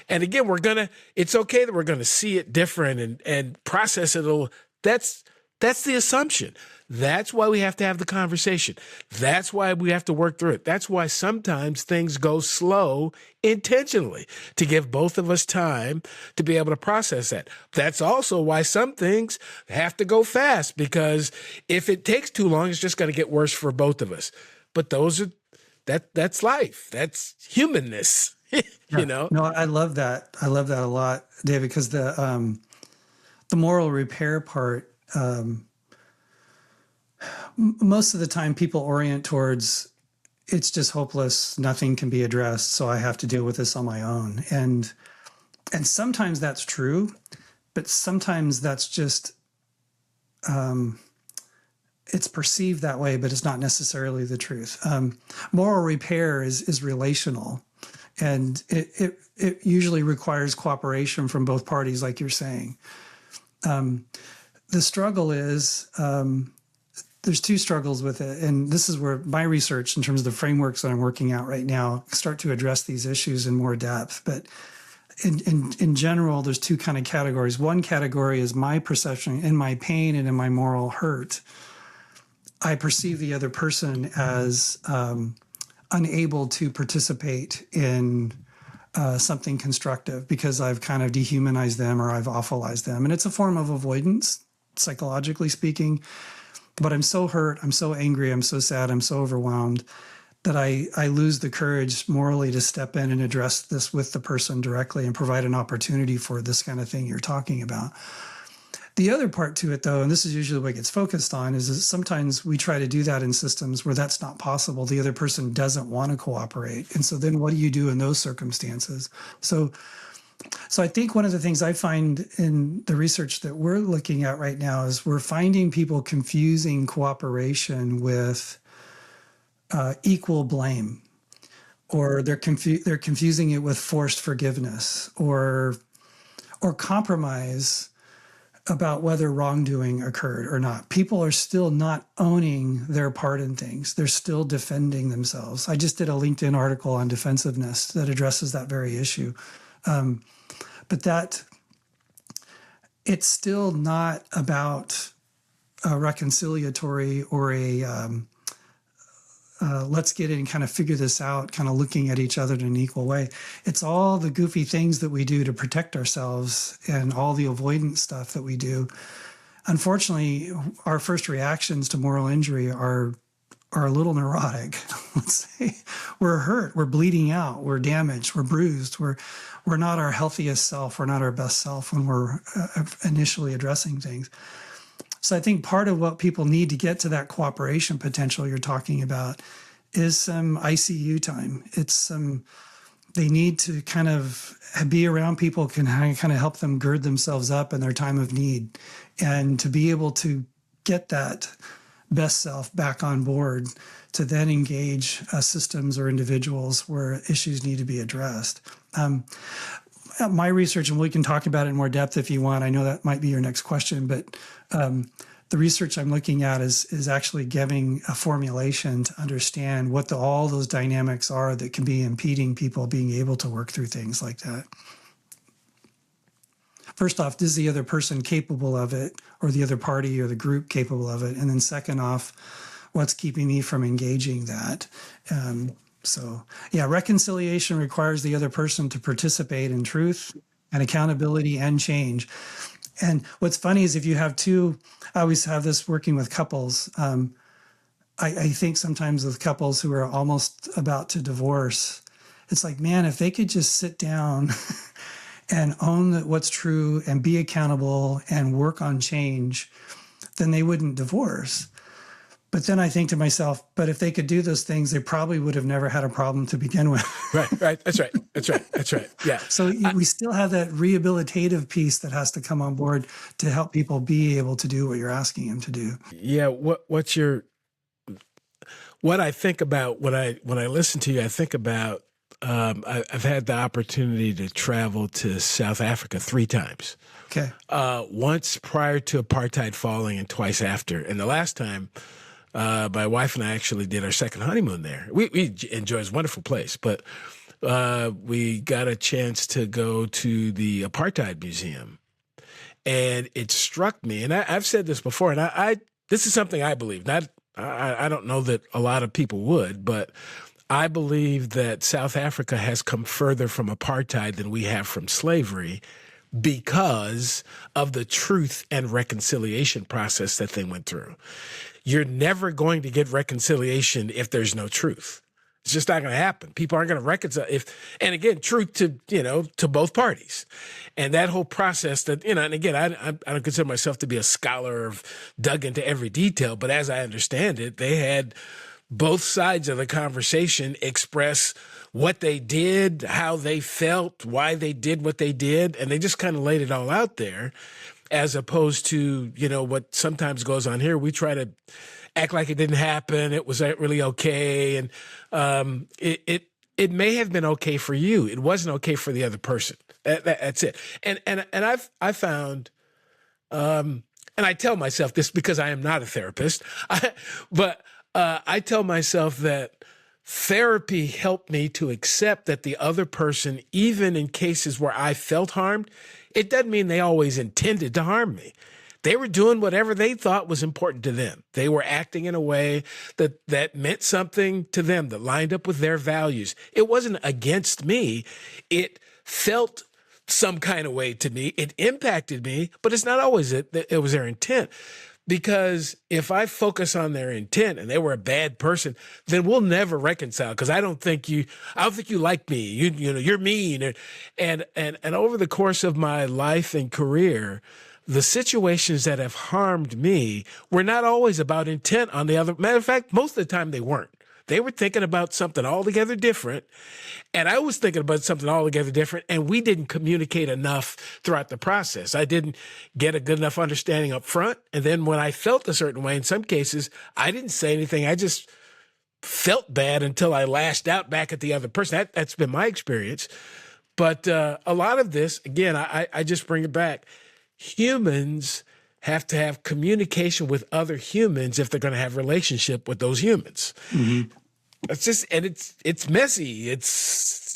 And again, it's okay that we're going to see it different and process it a little. That's the assumption. That's why we have to have the conversation. That's why we have to work through it. That's why sometimes things go slow intentionally, to give both of us time to be able to process that. That's also why some things have to go fast, because if it takes too long, it's just going to get worse for both of us. But that's life. That's humanness. You know? No, I love that. I love that a lot, David, because the moral repair part, most of the time people orient towards, it's just hopeless, nothing can be addressed, so I have to deal with this on my own. And sometimes that's true, but sometimes that's just, it's perceived that way, but it's not necessarily the truth. Moral repair is relational, and it usually requires cooperation from both parties, like you're saying. The struggle is, there's two struggles with it. And this is where my research, in terms of the frameworks that I'm working out right now, start to address these issues in more depth. But in general, there's two kind of categories. One category is my perception. In my pain and in my moral hurt, I perceive the other person as unable to participate in something constructive, because I've kind of dehumanized them or I've awfulized them. And it's a form of avoidance, psychologically speaking. But I'm so hurt, I'm so angry, I'm so sad, I'm so overwhelmed that I lose the courage morally to step in and address this with the person directly and provide an opportunity for this kind of thing you're talking about. The other part to it, though, and this is usually what gets focused on, is that sometimes we try to do that in systems where that's not possible. The other person doesn't want to cooperate. And so then what do you do in those circumstances? So I think one of the things I find in the research that we're looking at right now is we're finding people confusing cooperation with equal blame, or they're confusing it with forced forgiveness or compromise about whether wrongdoing occurred or not. People are still not owning their part in things. They're still defending themselves. I just did a LinkedIn article on defensiveness that addresses that very issue. But that it's still not about a reconciliatory or a let's get in and kind of figure this out, kind of looking at each other in an equal way. It's all the goofy things that we do to protect ourselves and all the avoidance stuff that we do. Unfortunately, our first reactions to moral injury are a little neurotic. Let's say we're hurt, we're bleeding out, we're damaged, we're bruised, we're not our healthiest self, we're not our best self when we're initially addressing things. So I think part of what people need to get to that cooperation potential you're talking about is some ICU time. They need to kind of be around people who can kind of help them gird themselves up in their time of need, and to be able to get that best self back on board to then engage systems or individuals where issues need to be addressed. My research, and we can talk about it in more depth if you want, I know that might be your next question, but the research I'm looking at is actually giving a formulation to understand what all those dynamics are that can be impeding people being able to work through things like that. First off, is the other person capable of it, or the other party or the group capable of it? And then second off, what's keeping me from engaging that? So yeah, reconciliation requires the other person to participate in truth and accountability and change. And what's funny is if you have two, I always have this working with couples. I think sometimes with couples who are almost about to divorce, it's like, man, if they could just sit down and own what's true and be accountable and work on change, then they wouldn't divorce. But then I think to myself, but if they could do those things, they probably would have never had a problem to begin with. Right. That's right. Yeah. So we still have that rehabilitative piece that has to come on board to help people be able to do what you're asking them to do. Yeah. What I think about when I listen to you, I think about, I've had the opportunity to travel to South Africa 3 times. Okay. Once prior to apartheid falling and twice after. And the last time, my wife and I actually did our second honeymoon there. We enjoy it's a wonderful place, but we got a chance to go to the Apartheid Museum. And it struck me, and I've said this before, and I this is something I believe. I don't know that a lot of people would, but I believe that South Africa has come further from apartheid than we have from slavery because of the truth and reconciliation process that they went through. You're never going to get reconciliation if there's no truth. It's just not going to happen. People aren't going to reconcile and again, truth to both parties. And that whole process that, and again, I don't consider myself to be a scholar or dug into every detail, but as I understand it, they had both sides of the conversation express what they did, how they felt, why they did what they did. And they just kind of laid it all out there. As opposed to, what sometimes goes on here, we try to act like it didn't happen. It was really okay. And it may have been okay for you. It wasn't okay for the other person. That's it. And I've found, and I tell myself this because I am not a therapist, but I tell myself that therapy helped me to accept that the other person, even in cases where I felt harmed, it doesn't mean they always intended to harm me. They were doing whatever they thought was important to them. They were acting in a way that meant something to them, that lined up with their values. It wasn't against me. It felt some kind of way to me. It impacted me, but it's not always it was their intent. Because if I focus on their intent and they were a bad person, then we'll never reconcile. Because I don't think you like me. You're mean. And over the course of my life and career, the situations that have harmed me were not always about intent on the other. Matter of fact, most of the time they weren't. They were thinking about something altogether different. And I was thinking about something altogether different. And we didn't communicate enough throughout the process. I didn't get a good enough understanding up front. And then when I felt a certain way, in some cases, I didn't say anything. I just felt bad until I lashed out back at the other person. That's been my experience. But a lot of this, again, I just bring it back. Humans have to have communication with other humans if they're going to have relationship with those humans. Mm-hmm. It's just, and it's messy. It's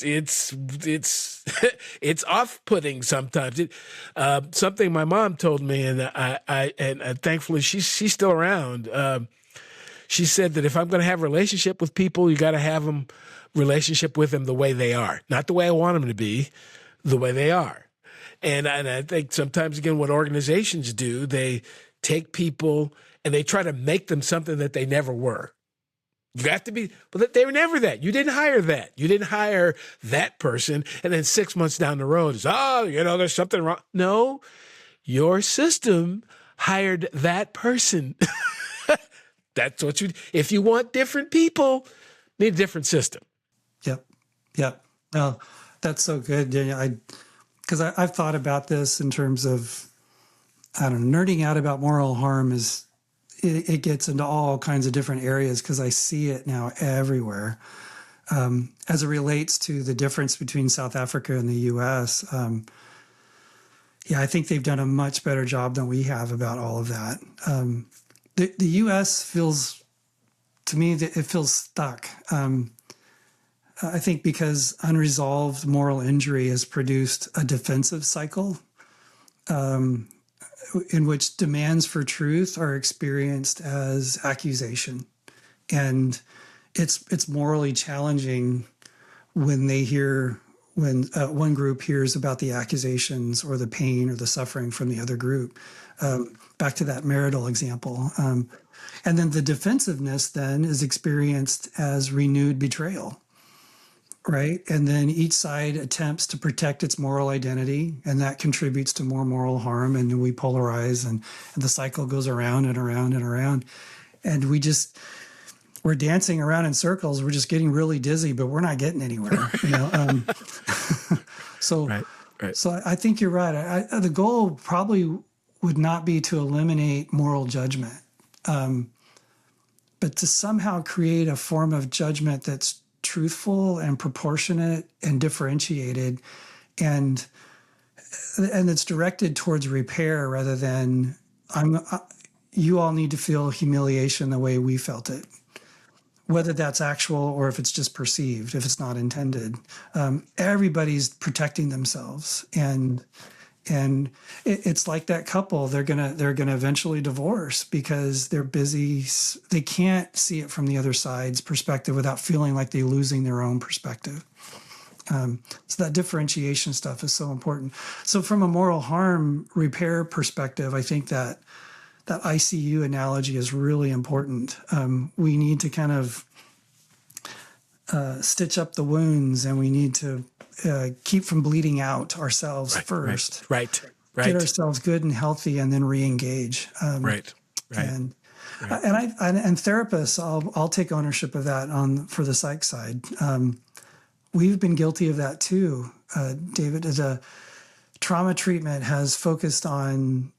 off-putting sometimes. Something my mom told me, and I thankfully she's still around. She said that if I'm going to have a relationship with people, you got to have relationship with them the way they are, not the way I want them to be, the way they are. And I think sometimes, again, what organizations do, they take people and they try to make them something that they never were. You have to be, but they were never that. You didn't hire that. You didn't hire that person. And then 6 months down the road, it's, there's something wrong. No, your system hired that person. That's what if you want different people, need a different system. Yep. No, that's so good. Yeah, because I've thought about this in terms of, nerding out about moral harm it gets into all kinds of different areas because I see it now everywhere. As it relates to the difference between South Africa and the U.S., I think they've done a much better job than we have about all of that. The U.S. feels, to me, it feels stuck. I think because unresolved moral injury has produced a defensive cycle in which demands for truth are experienced as accusation. And it's morally challenging when they hear when one group hears about the accusations or the pain or the suffering from the other group. Back to that marital example. And then the defensiveness then is experienced as renewed betrayal, right? And then each side attempts to protect its moral identity, and that contributes to more moral harm, and then we polarize, and the cycle goes around and around and around. And we're dancing around in circles. We're just getting really dizzy, but we're not getting anywhere, you know? So, right. So I think you're right. The goal probably would not be to eliminate moral judgment, but to somehow create a form of judgment that's truthful and proportionate and differentiated, and it's directed towards repair rather than you all need to feel humiliation the way we felt it, whether that's actual or if it's just perceived, if it's not intended. Everybody's protecting themselves, and it's like that couple. They're gonna eventually divorce because they're busy. They can't see it from the other side's perspective without feeling like they're losing their own perspective. So that differentiation stuff is so important. So from a moral harm repair perspective, I think that ICU analogy is really important. We need to kind of stitch up the wounds, and we need to keep from bleeding out ourselves first. Right. Get ourselves good and healthy, and then re-engage. Right. And therapists, I'll take ownership of that for the psych side. We've been guilty of that too, David. As a trauma treatment has focused on,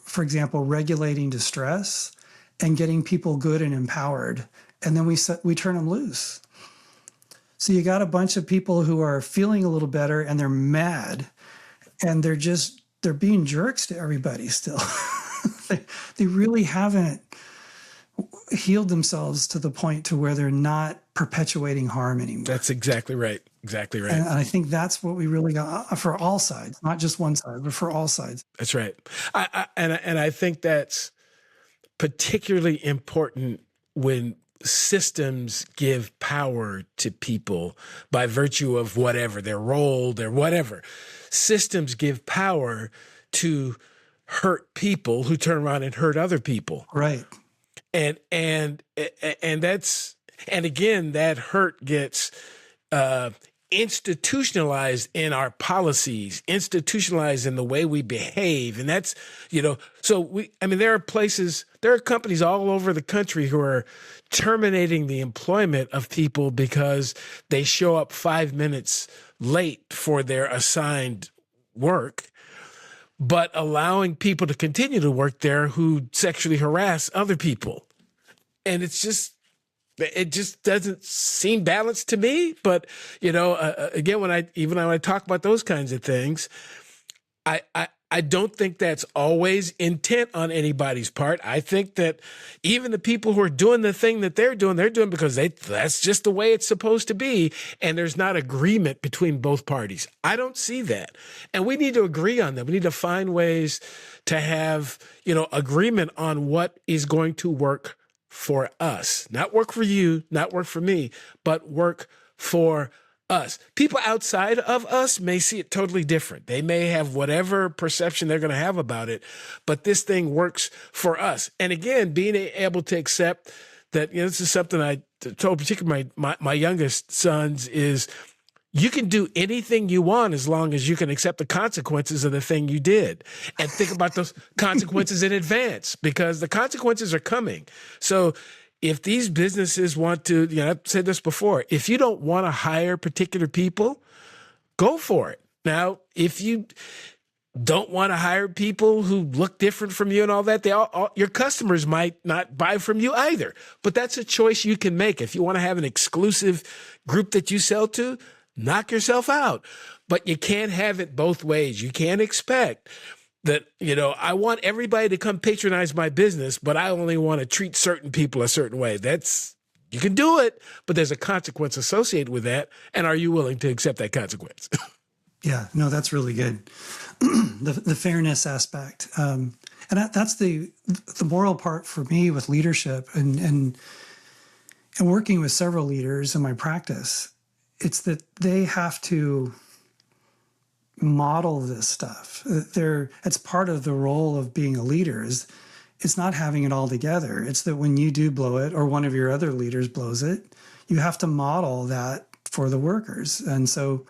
for example, regulating distress and getting people good and empowered, and then we turn them loose. So you got a bunch of people who are feeling a little better and they're mad, and they're being jerks to everybody still. They really haven't healed themselves to the point to where they're not perpetuating harm anymore. That's exactly right. And I think that's what we really got for all sides, not just one side, but for all sides. That's right. I think that's particularly important when systems give power to people by virtue of whatever, their role, their whatever. Systems give power to hurt people who turn around and hurt other people. Right. And again, that hurt gets institutionalized in our policies, institutionalized in the way we behave. And that's, there are companies all over the country who are terminating the employment of people because they show up 5 minutes late for their assigned work, but allowing people to continue to work there who sexually harass other people. And it just doesn't seem balanced to me. But, again, when I talk about those kinds of things, I don't think that's always intent on anybody's part. I think that even the people who are doing the thing that they're doing because that's just the way it's supposed to be. And there's not agreement between both parties. I don't see that. And we need to agree on that. We need to find ways to have, agreement on what is going to work for us. Not work for you, not work for me, but work for us. People outside of us may see it totally different. They may have whatever perception they're going to have about it, but this thing works for us. And again, being able to accept that, this is something I told particularly my youngest sons is, you can do anything you want as long as you can accept the consequences of the thing you did, and think about those consequences in advance, because the consequences are coming. So if these businesses want to, I've said this before, if you don't want to hire particular people, go for it. Now, if you don't want to hire people who look different from you and all that, your customers might not buy from you either. But that's a choice you can make. If you want to have an exclusive group that you sell to, knock yourself out. But you can't have it both ways. You can't expect that, I want everybody to come patronize my business, but I only want to treat certain people a certain way. You can do it, but there's a consequence associated with that. And are you willing to accept that consequence? Yeah, no, that's really good. The fairness aspect. And that's the moral part for me with leadership and working with several leaders in my practice it's that they have to model this stuff. It's part of the role of being a leader. It's not having it all together. It's that when you do blow it, or one of your other leaders blows it, you have to model that for the workers. And so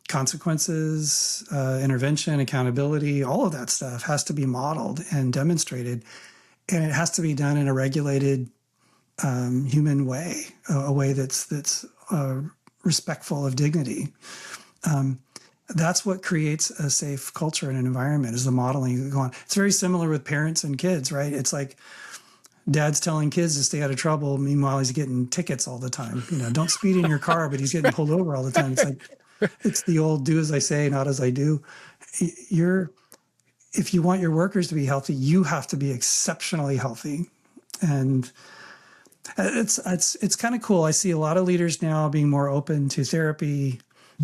consequences, intervention, accountability, all of that stuff has to be modeled and demonstrated. And it has to be done in a regulated, human way, a way that's respectful of dignity. That's what creates a safe culture and an environment, is the modeling going on. It's very similar with parents and kids, right? It's like dad's telling kids to stay out of trouble. Meanwhile, he's getting tickets all the time. Don't speed in your car, but he's getting pulled over all the time. It's like, it's the old do as I say, not as I do. If you want your workers to be healthy, you have to be exceptionally healthy. And it's kind of cool. I see a lot of leaders now being more open to therapy,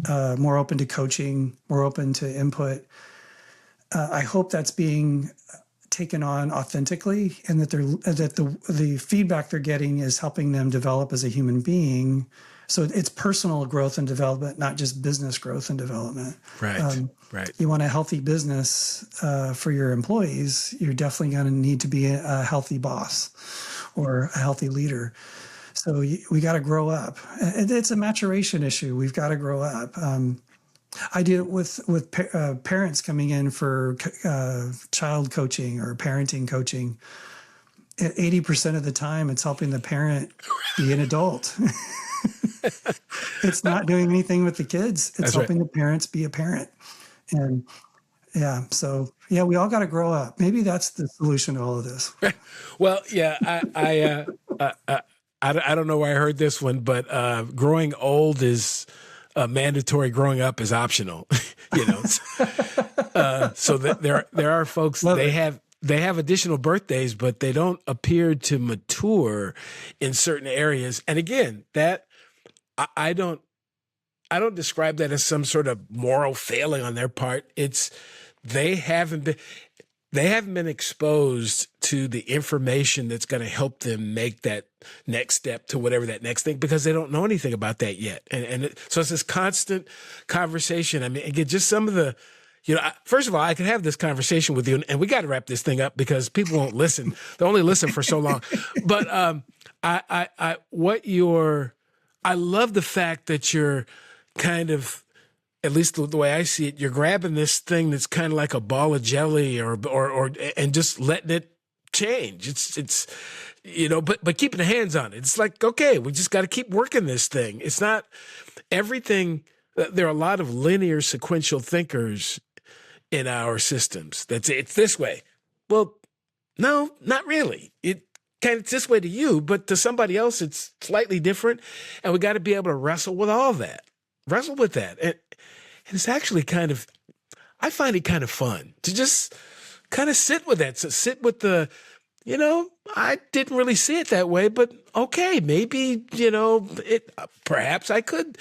more open to coaching, more open to input. I hope that's being taken on authentically, and that the feedback they're getting is helping them develop as a human being. So it's personal growth and development, not just business growth and development. Right. Right. You want a healthy business for your employees, you're definitely going to need to be a healthy boss or a healthy leader. So we got to grow up. It's a maturation issue. We've got to grow up. I do it with parents coming in for child coaching or parenting coaching. 80% of the time, it's helping the parent be an adult. It's not doing anything with the kids. It's helping the parents be a parent. And we all got to grow up. Maybe that's the solution to all of this. Well, yeah, I don't know where I heard this one, but growing old is mandatory. Growing up is optional. So that there are folks they have additional birthdays, but they don't appear to mature in certain areas. And again, that I don't describe that as some sort of moral failing on their part. It's they haven't been exposed to the information that's going to help them make that next step to whatever that next thing, because they don't know anything about that yet. So it's this constant conversation. I mean, again, just some of the, first of all, I could have this conversation with you, and we got to wrap this thing up because people won't listen. They only listen for so long. But I love the fact that you're kind of, at least the way I see it, you're grabbing this thing that's kind of like a ball of jelly or and just letting it change. It's but keeping the hands on it. It's like, okay, we just got to keep working this thing. It's not everything. There are a lot of linear sequential thinkers in our systems. It's this way. Well, no, not really. It's this way to you, but to somebody else, it's slightly different. And we got to be able to wrestle with all that. Wrestle with that. And it's actually I find it kind of fun to just kind of sit with that. So sit with the, I didn't really see it that way, but okay, maybe, perhaps I could.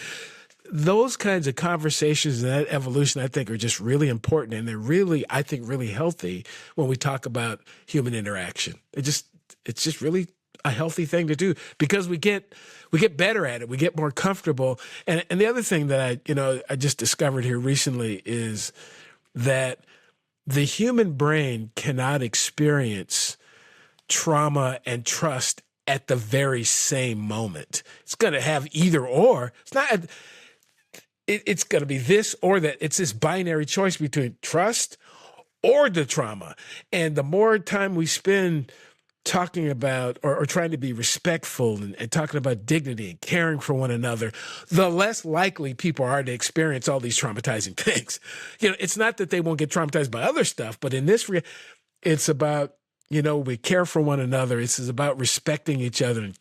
Those kinds of conversations and that evolution, I think, are just really important. And they're really, I think, really healthy when we talk about human interaction. It's just really a healthy thing to do, because we get better at it. We get more comfortable. And the other thing that I just discovered here recently is that the human brain cannot experience trauma and trust at the very same moment. It's going to have either or. It's not. It's going to be this or that. It's this binary choice between trust or the trauma. And the more time we spend talking about or trying to be respectful and talking about dignity and caring for one another, the less likely people are to experience all these traumatizing things. It's not that they won't get traumatized by other stuff, but in this, it's about, we care for one another. It's about respecting each other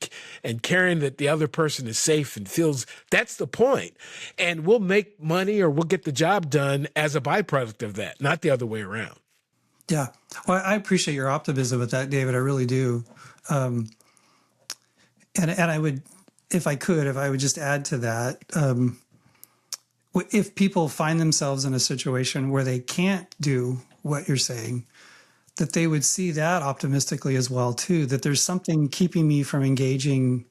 and caring that the other person is safe and feels that's the point. And we'll make money or we'll get the job done as a byproduct of that, not the other way around. Yeah. Well, I appreciate your optimism with that, David. I really do. And I would, if I would just add to that, if people find themselves in a situation where they can't do what you're saying, that they would see that optimistically as well, too, that there's something keeping me from engaging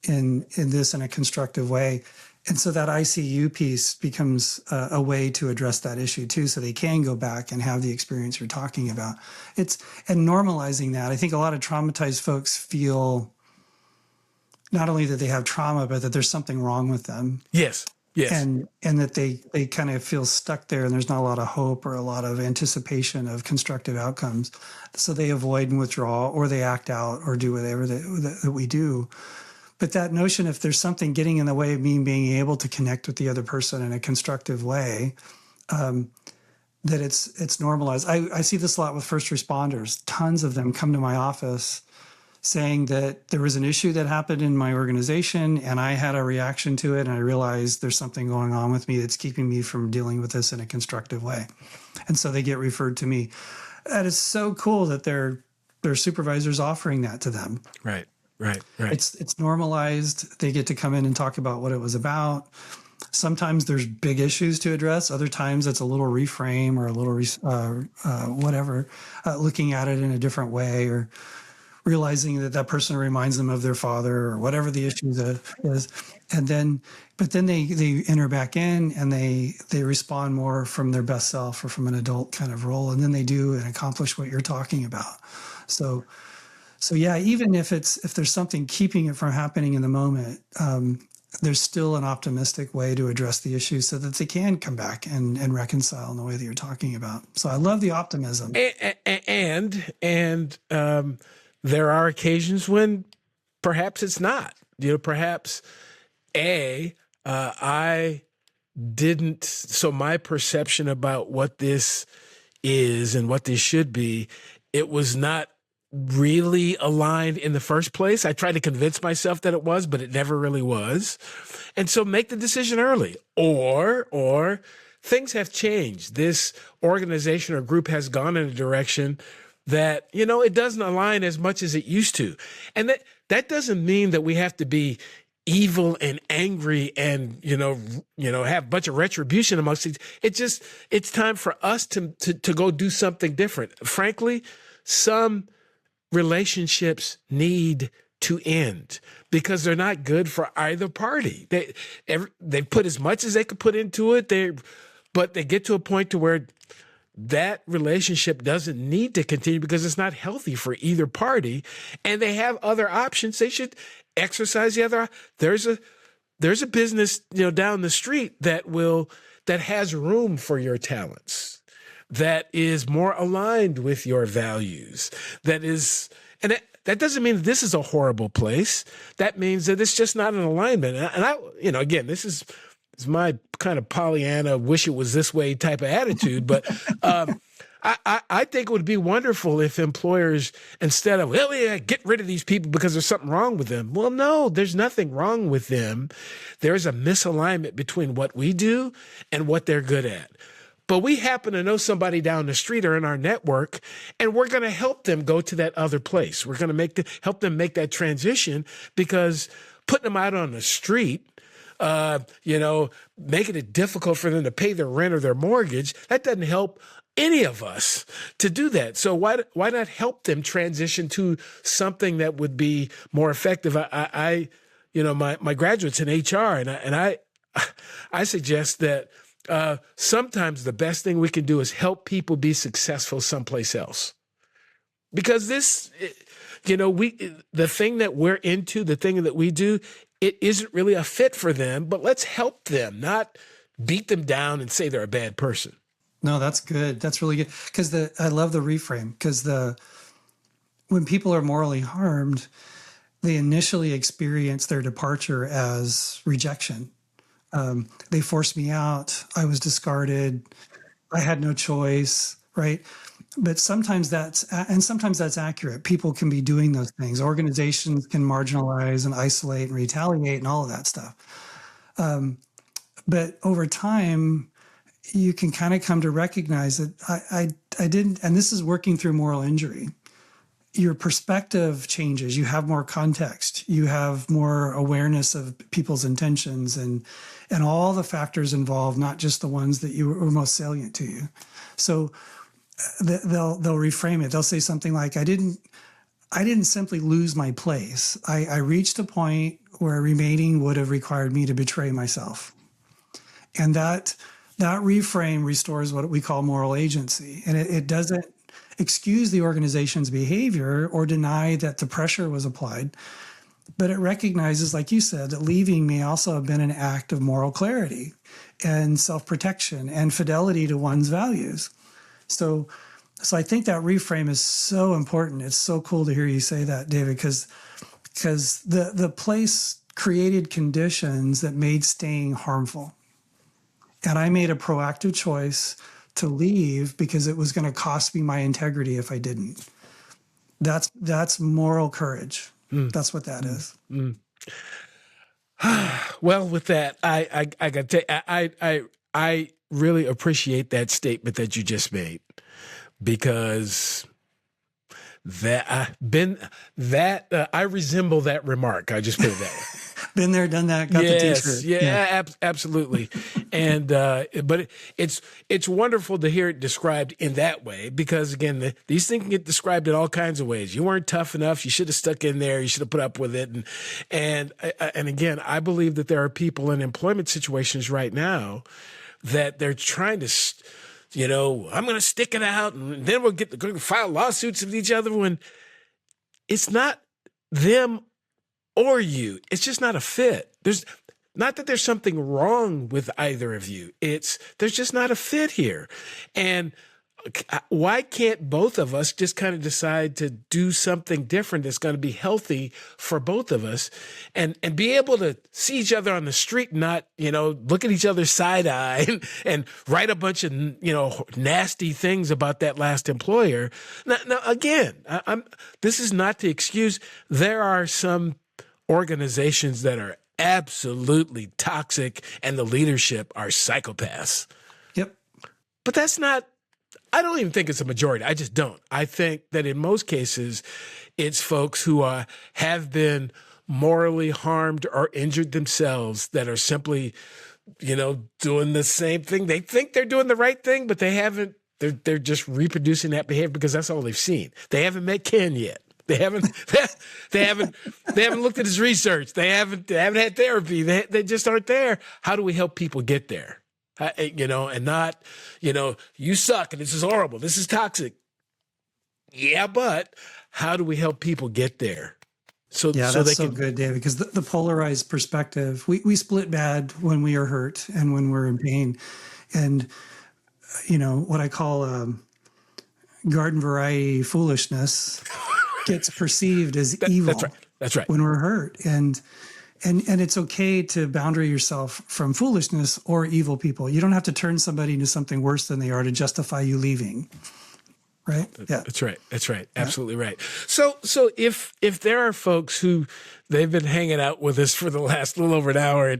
in this in a constructive way. And so that ICU piece becomes a way to address that issue too, so they can go back and have the experience you're talking about. And normalizing that. I think a lot of traumatized folks feel not only that they have trauma, but that there's something wrong with them. Yes. Yes. And that they kind of feel stuck there, and there's not a lot of hope or a lot of anticipation of constructive outcomes. So they avoid and withdraw, or they act out, or do whatever that we do. But that notion, if there's something getting in the way of me being able to connect with the other person in a constructive way, that it's normalized. I see this a lot with first responders. Tons of them come to my office saying that there was an issue that happened in my organization and I had a reaction to it, and I realized there's something going on with me that's keeping me from dealing with this in a constructive way. And so they get referred to me. That is so cool that their supervisor's offering that to them. Right. It's normalized. They get to come in and talk about what it was about. Sometimes there's big issues to address. Other times it's a little reframe or a little looking at it in a different way, or realizing that person reminds them of their father, or whatever the issue is. But then they enter back in and they respond more from their best self or from an adult kind of role. And then they do and accomplish what you're talking about. So yeah, even if there's something keeping it from happening in the moment, there's still an optimistic way to address the issue so that they can come back and reconcile in the way that you're talking about. So I love the optimism. And there are occasions when perhaps it's not. Perhaps I didn't. So my perception about what this is and what this should be, it was not really aligned in the first place. I tried to convince myself that it was, but it never really was. And so make the decision early, or things have changed. This organization or group has gone in a direction that, it doesn't align as much as it used to. And that doesn't mean that we have to be evil and angry and, have a bunch of retribution amongst it. It's time for us to go do something different. Frankly, some relationships need to end because they're not good for either party. They put as much as they could put into it, but they get to a point to where that relationship doesn't need to continue because it's not healthy for either party, and they have other options. They should exercise the other. There's a business, down the street that has room for your talents, that is more aligned with your values, and that doesn't mean that this is a horrible place. That means that it's just not in alignment. And I again, this is my kind of Pollyanna, wish it was this way type of attitude. But I think it would be wonderful if employers, instead of, get rid of these people because there's something wrong with them. Well, no, there's nothing wrong with them. There's a misalignment between what we do and what they're good at. But we happen to know somebody down the street or in our network, and we're going to help them go to that other place. We're going to help them make that transition, because putting them out on the street, making it difficult for them to pay their rent or their mortgage, that doesn't help any of us to do that. So why not help them transition to something that would be more effective? My graduate's in HR, and I suggest that sometimes the best thing we can do is help people be successful someplace else. Because this, the thing that we're into, the thing that we do, it isn't really a fit for them, but let's help them, not beat them down and say they're a bad person. No, that's good. That's really good. Because I love the reframe, because when people are morally harmed, they initially experience their departure as rejection. They forced me out. I was discarded. I had no choice, right? But sometimes that's accurate. People can be doing those things. Organizations can marginalize and isolate and retaliate and all of that stuff. But over time, you can kind of come to recognize that I didn't, and this is working through moral injury. Your perspective changes. You have more context. You have more awareness of people's intentions and all the factors involved, not just the ones that were most salient to you. So they'll reframe it. They'll say something like, I didn't I didn't simply lose my place. I reached a point where remaining would have required me to betray myself. And that reframe restores what we call moral agency. And it doesn't excuse the organization's behavior or deny that the pressure was applied, but it recognizes, like you said, that leaving may also have been an act of moral clarity and self-protection and fidelity to one's values. So I think that reframe is so important. It's so cool to hear you say that, David, because the place created conditions that made staying harmful. And I made a proactive choice to leave because it was going to cost me my integrity if I didn't. That's moral courage. That's what that is. Well, with that, I got to tell you, I really appreciate that statement that you just made, because I resemble that remark. I just put it that way. Been there, done that, got the t-shirt. Yeah. Absolutely. And, but it's wonderful to hear it described in that way, because again, these things can get described in all kinds of ways. You weren't tough enough. You should have stuck in there. You should have put up with it. And again, I believe that there are people in employment situations right now that they're trying to, I'm going to stick it out and then we'll going to file lawsuits with each other, when it's not them or you. It's just not a fit. There's not that there's something wrong with either of you. There's just not a fit here. And why can't both of us just kind of decide to do something different that's going to be healthy for both of us, and be able to see each other on the street, and not, look at each other side eye and write a bunch of, nasty things about that last employer. Now again, this is not to excuse. There are some organizations that are absolutely toxic and the leadership are psychopaths. Yep. But I don't even think it's a majority. I just don't. I think that in most cases, it's folks who have been morally harmed or injured themselves that are simply, doing the same thing. They think they're doing the right thing, but they haven't. They're just reproducing that behavior because that's all they've seen. They haven't met Ken yet. They haven't looked at his research. They haven't had therapy. They just aren't there. How do we help people get there? And not, you suck and this is horrible. This is toxic. Yeah, but how do we help people get there? That's so good, David, because the polarized perspective, we split bad when we are hurt and when we're in pain. And, what I call garden variety foolishness gets perceived as evil. That's right. When we're hurt. And it's okay to boundary yourself from foolishness or evil people. You don't have to turn somebody into something worse than they are to justify you leaving. Right? Yeah. That's right. Yeah. Absolutely right. So if there are folks who they've been hanging out with us for the last little over an hour,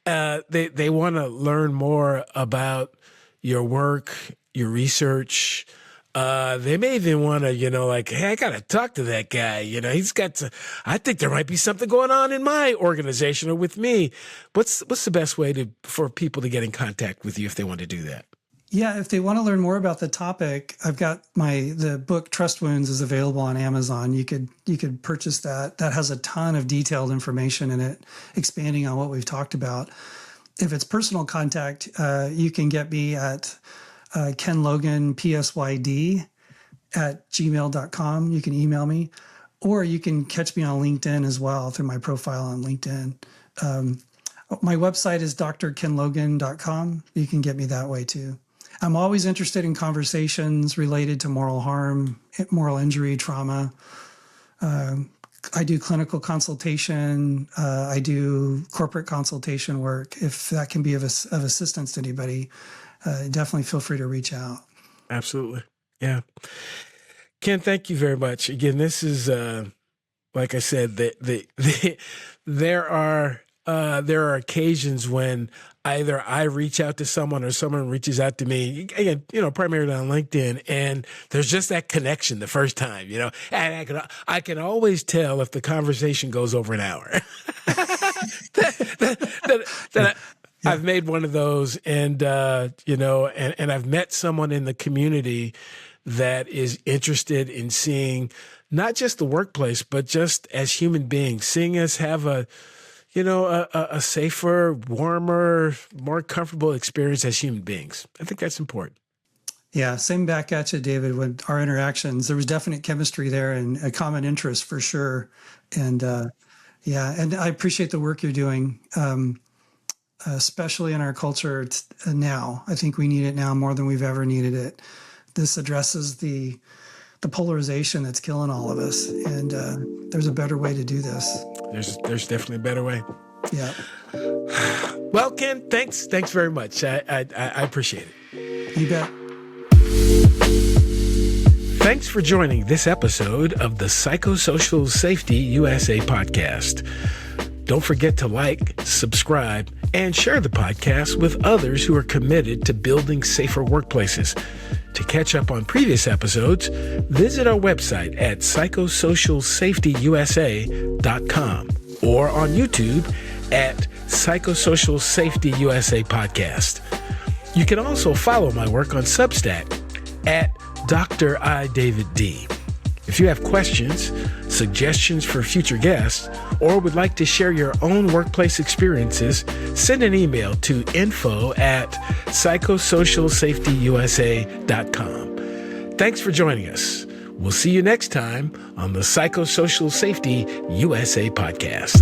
and they want to learn more about your work, your research, they may even want to, hey, I got to talk to that guy. I think there might be something going on in my organization or with me. What's the best way for people to get in contact with you if they want to do that? Yeah, if they want to learn more about the topic, I've got the book Trust Wounds is available on Amazon. You could purchase that. That has a ton of detailed information in it, expanding on what we've talked about. If it's personal contact, you can get me at Ken Logan, PSYD @gmail.com. You can email me, or you can catch me on LinkedIn as well through my profile on LinkedIn. My website is drkenlogan.com. You can get me that way too. I'm always interested in conversations related to moral harm, moral injury, trauma. I do clinical consultation. I do corporate consultation work. If that can be of assistance to anybody, definitely feel free to reach out. Absolutely. Yeah. Ken, thank you very much. Again, this is, like I said, there are occasions when either I reach out to someone or someone reaches out to me, again, primarily on LinkedIn, and there's just that connection the first time, and I can always tell if the conversation goes over an hour. I've made one of those, and and I've met someone in the community that is interested in seeing not just the workplace, but just as human beings, seeing us have a safer, warmer, more comfortable experience as human beings. I think that's important. Yeah, same back at you, David. With our interactions, there was definite chemistry there and a common interest for sure. And and I appreciate the work you're doing, especially in our culture now. I think we need it now more than we've ever needed it. This addresses the polarization that's killing all of us, and there's a better way to do this. There's definitely a better way. Yeah. Well, Ken, thanks very much. I appreciate it. You bet. Thanks for joining this episode of the Psychosocial Safety USA podcast. Don't forget to like, subscribe, and share the podcast with others who are committed to building safer workplaces. To catch up on previous episodes, visit our website at psychosocialsafetyusa.com or on YouTube at Psychosocial Safety USA Podcast. You can also follow my work on Substack at Dr. I. David D. If you have questions, suggestions for future guests, or would like to share your own workplace experiences, send an email to info@psychosocialsafetyusa.com. Thanks for joining us. We'll see you next time on the Psychosocial Safety USA podcast.